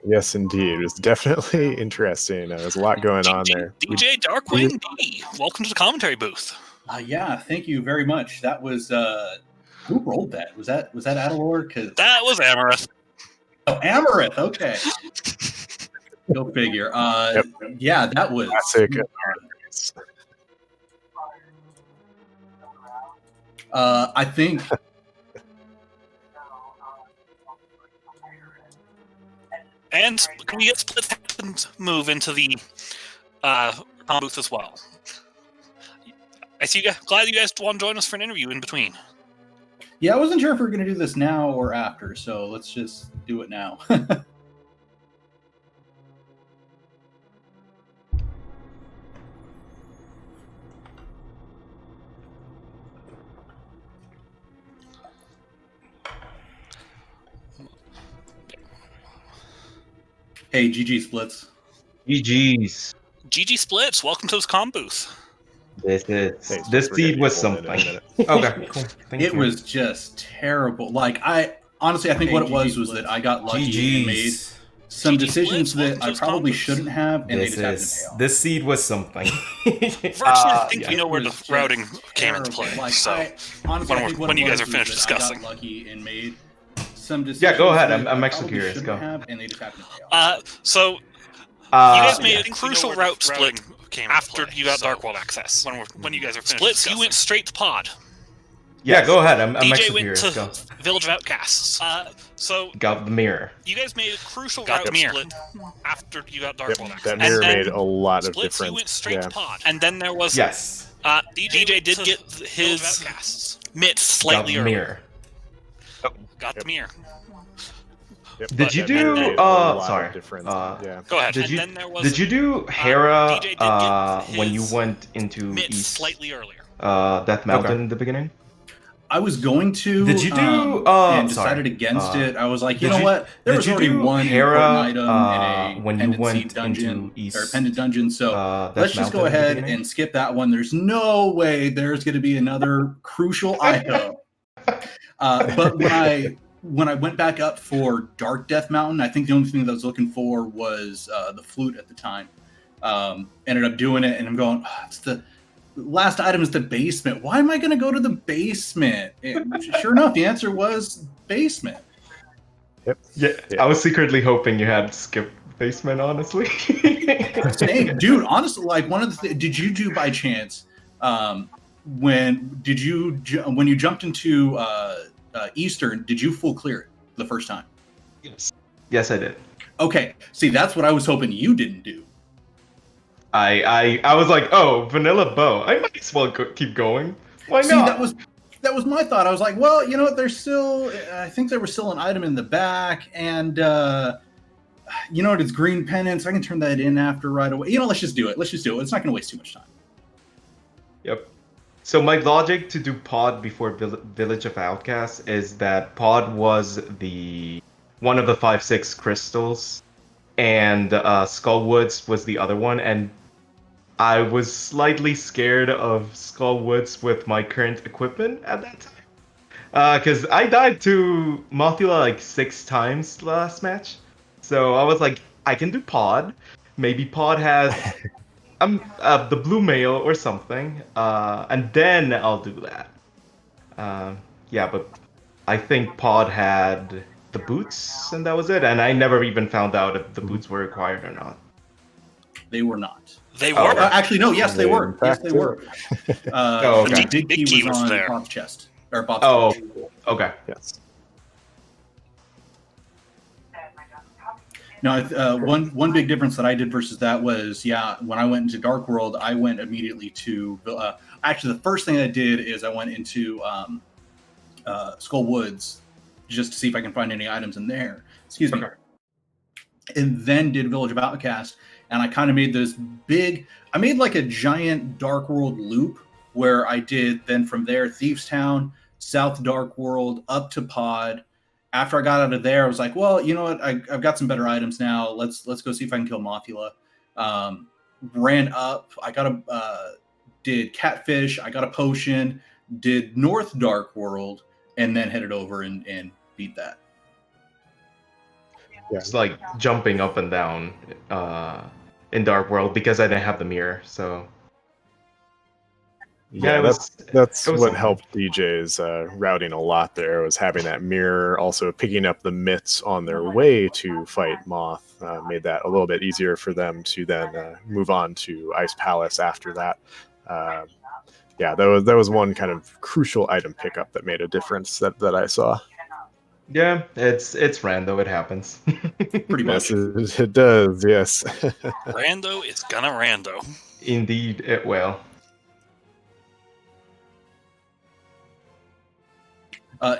Yes, indeed. It was definitely interesting. There's a lot going on there. DJDarkwingD, welcome to the commentary booth. Yeah, thank you very much. That was who rolled that? Was that Adilor? That was Amarith. Oh, Amarith. Okay. Go figure. Yeah, that was classic. I think. And can we get SplitzHappen move into the comm booth as well? I see you guys. Glad you guys want to join us for an interview in between. Yeah, I wasn't sure if we were going to do this now or after, so let's just do it now. Hey, GG Splits. GG's. GG Splits, welcome to this comm booth. This seed was something. Okay, cool. Thank you. It was just terrible. Like, I think what it was that I got lucky and made some decisions that I probably shouldn't have, and they just happened to pay off. This seed was something. I think we know where the routing came into play. Like, so when you guys are finished discussing. I got lucky and made some decisions. Yeah, go ahead. I'm actually curious. Go. And they just happened to pay off. So you guys made a crucial route split after you got Dark World access. When you guys are finished Splits, you went straight to pod. Yeah, go ahead. I'm DJ actually went curious. to Village of Outcasts. So got the mirror. You guys made a crucial route split after you got Dark World access. That mirror made a lot of Splits, difference. You went straight to pod, and then there was DJ did get his mitt slightly earlier. Got the mirror. Yep. Did you do? Sorry. Go ahead. Did you do Hera when you went into East? Slightly earlier. Death Mountain in the beginning. I was going to. Did you do? And decided against it. I was like, you know what? There was already one Hera item in a when you went dungeon into East or pendant dungeon. So let's just go Mountain ahead and skip that one. There's no way there's going to be another crucial item. But when I went back up for Dark Death Mountain, I think the only thing that I was looking for was the flute at the time. Ended up doing it, and I'm going, it's the last item is the basement. Why am I going to go to the basement? And sure enough, the answer was basement. Yep. Yeah, I was secretly hoping you had skipped basement, honestly. Same, dude. Honestly, like one of the did you do by chance? When you jumped into Eastern, did you full clear it the first time? Yes, I did. Okay, see, that's what I was hoping you didn't do. I was like, oh, vanilla bow. I might as well keep going. Why not? See, that was my thought. I was like, well, you know what? There's still, I think there was still an item in the back, and you know what? It's green pennants. I can turn that in after right away. You know, let's just do it. Let's just do it. It's not going to waste too much time. Yep. So my logic to do pod before Village of Outcasts is that pod was one of the 5/6 crystals, and Skullwoods was the other one, and I was slightly scared of Skullwoods with my current equipment at that time. Because I died to Mothula like 6 times last match. So I was like, I can do pod. Maybe pod has the blue mail or something. And then I'll do that. Yeah, but I think pod had the boots, and that was it. And I never even found out if the boots were required or not. They were not. They were. Actually, no. Yes, they were. Yes, they were. Okay. The big key was on there. Bob's chest. Or Bob's chest. Okay. Yes. No, one big difference that I did versus that was, when I went into Dark World, I went immediately to. Actually, the first thing I did is I went into Skull Woods just to see if I can find any items in there. Excuse me. And then did Village of Outcast. And I kind of made this I made like a giant Dark World loop where I did then from there Thieves Town, South Dark World, up to Pod. After I got out of there, I was like, well, you know what? I've got some better items now. Let's go see if I can kill Mothula. Ran up. I got did Catfish. I got a potion. Did North Dark World, and then headed over and beat that. Yeah. It's like jumping up and down in Dark World because I didn't have the mirror. So yeah, that's what helped DJ's routing a lot. There was having that mirror, also picking up the mitts on their way to fight Moth made that a little bit easier for them to then move on to Ice Palace after that. Yeah, that was one kind of crucial item pickup that made a difference that I saw. Yeah, it's Rando. It happens. Pretty much. Yes, it does. Yes. Rando is gonna Rando. Indeed, it will.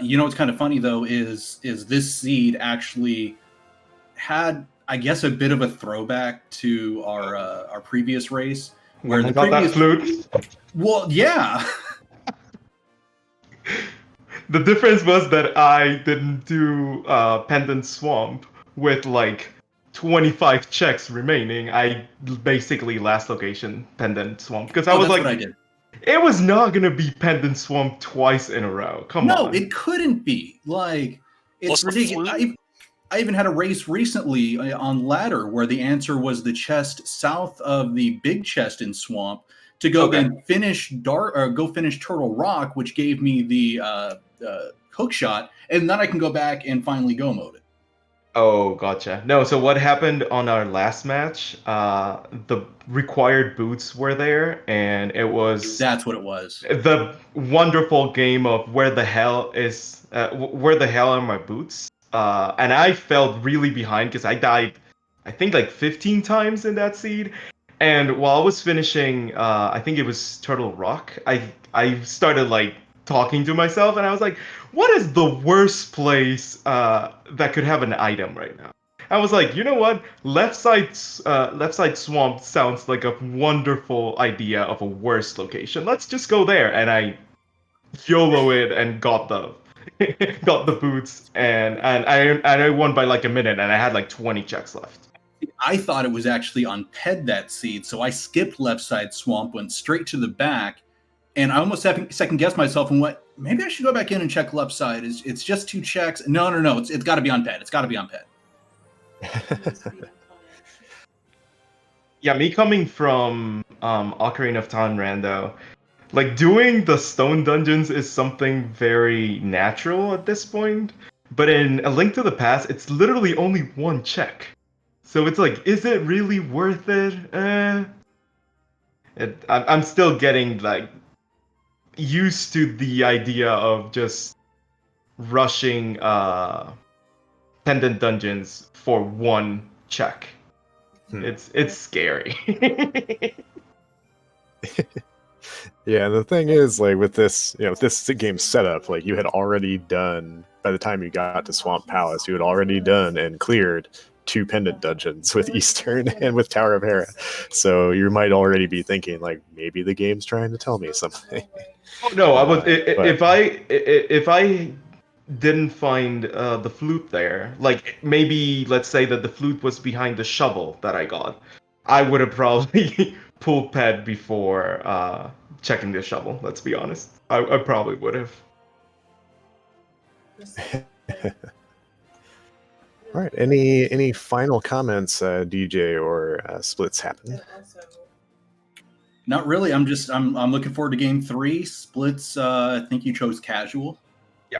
You know what's kind of funny though is this seed actually had, I guess, a bit of a throwback to our previous race where the previous flute. Well, yeah. The difference was that I didn't do Pendant Swamp with like 25 checks remaining. I basically last location Pendant Swamp because I was like, what I did. It was not gonna be Pendant Swamp twice in a row. Come on. No, it couldn't be. Like, it's ridiculous. I even had a race recently on ladder where the answer was the chest south of the big chest in Swamp to go then finish Turtle Rock, which gave me the hook shot, and then I can go back and finally go mode it. Oh, gotcha. No, so what happened on our last match? The required boots were there, and it was... That's what it was. The wonderful game of where the hell are my boots? And I felt really behind because I died, I think, like 15 times in that seed. And while I was finishing, I think it was Turtle Rock, I started like talking to myself, and I was like, what is the worst place that could have an item right now? I was like, you know what? Left side swamp sounds like a wonderful idea of a worst location. Let's just go there. And I YOLO it and got the boots, and I won by like a minute, and I had like 20 checks left. I thought it was actually on Ped that seed, so I skipped left side swamp, went straight to the back, and I almost second guessed myself and went, maybe I should go back in and check left side. It's just 2 checks. No, it's got to be on Ped. It's got to be on Ped. Yeah, me coming from Ocarina of Time Rando, like doing the stone dungeons is something very natural at this point. But in A Link to the Past, it's literally only one check. So it's like, is it really worth it? I'm still getting like used to the idea of just rushing pendant dungeons for one check. It's scary. Yeah, and the thing is, like with this, with this game setup, like you had already done by the time you got to Swamp Palace, you had already done and cleared 2 pendant dungeons with Eastern and with Tower of Hera. So you might already be thinking like maybe the game's trying to tell me something. Oh no, I was if I didn't find the flute there, like maybe let's say that the flute was behind the shovel that I got, I would have probably pulled ped before checking the shovel. Let's be honest, I probably would have. All right. Any final comments, DJ or SplitzHappen? Not really. I'm looking forward to game 3. Splits, I think you chose casual. Yeah.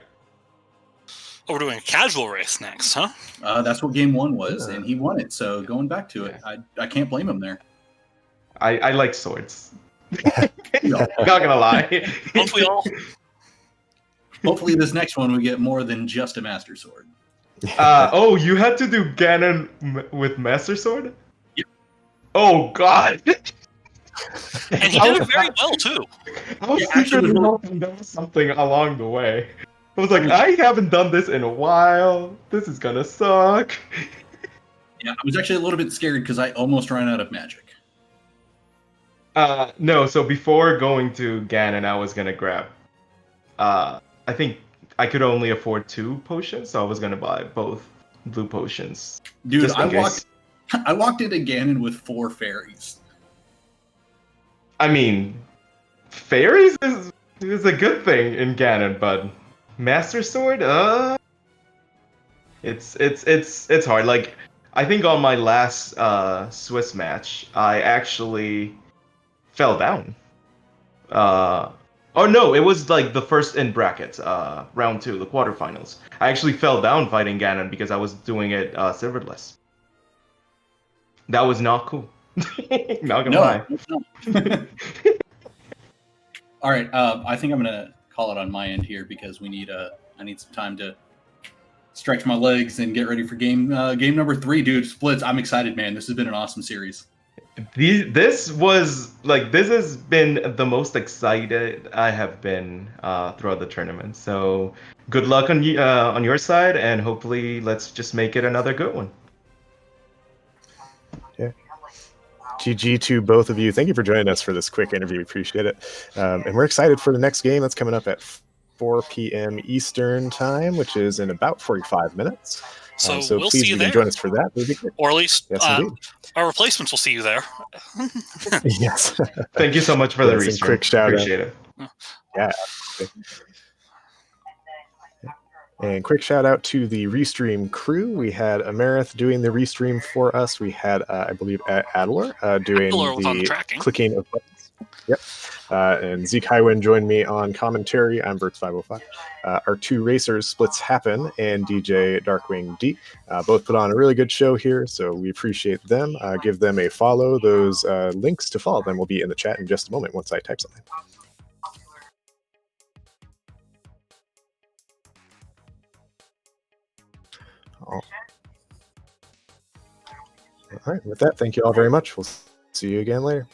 Oh, we're doing a casual race next, huh? That's what game 1 was, and he won it. So going back to it, I can't blame him there. I like swords. Not gonna lie. Don't we all? Hopefully this next one we get more than just a Master Sword. Oh, you had to do Ganon with Master Sword? Yep. Oh god. And he did it very well too. I was actually, hoping there was something along the way. I was like, I haven't done this in a while. This is gonna suck. Yeah, I was actually a little bit scared because I almost ran out of magic. No, so before going to Ganon, I was gonna grab. I think I could only afford 2 potions, so I was gonna buy both blue potions. Dude, I case. walked into Ganon with 4 fairies. I mean, fairies is a good thing in Ganon, but Master Sword, it's hard. Like, I think on my last Swiss match, I actually fell down. Oh no, it was like the first in brackets, round 2, the quarterfinals. I actually fell down fighting Ganon because I was doing it silverless. That was not cool. Not gonna lie. No. All right, I think I'm gonna call it on my end here because I need some time to stretch my legs and get ready for game number 3, dude. Splits. I'm excited, man. This has been an awesome series. This has been the most excited I have been throughout the tournament. So good luck on your side, and hopefully let's just make it another good one. Yeah. GG to both of you. Thank you for joining us for this quick interview. We appreciate it. And we're excited for the next game that's coming up at 4 p.m. Eastern time, which is in about 45 minutes. So we'll please, see you if there. can join us for that. That'd be great. Or at least Yes, our replacements will see you there. Yes. Thank you so much for the restream. Quick shout Appreciate out. it. Yeah. And quick shout out to the Restream crew. We had Amarith doing the Restream for us. We had, I believe, Adilor doing Adilor was on the the tracking. clicking of buttons. Yep. And Zeke Highwind joined me on commentary. I'm Verts505. Our 2 racers, SplitzHappen and DJDarkwingD, both put on a really good show here, so we appreciate them. Give them a follow. Those links to follow them will be in the chat in just a moment once I type something. All right, with that, thank you all very much. We'll see you again later.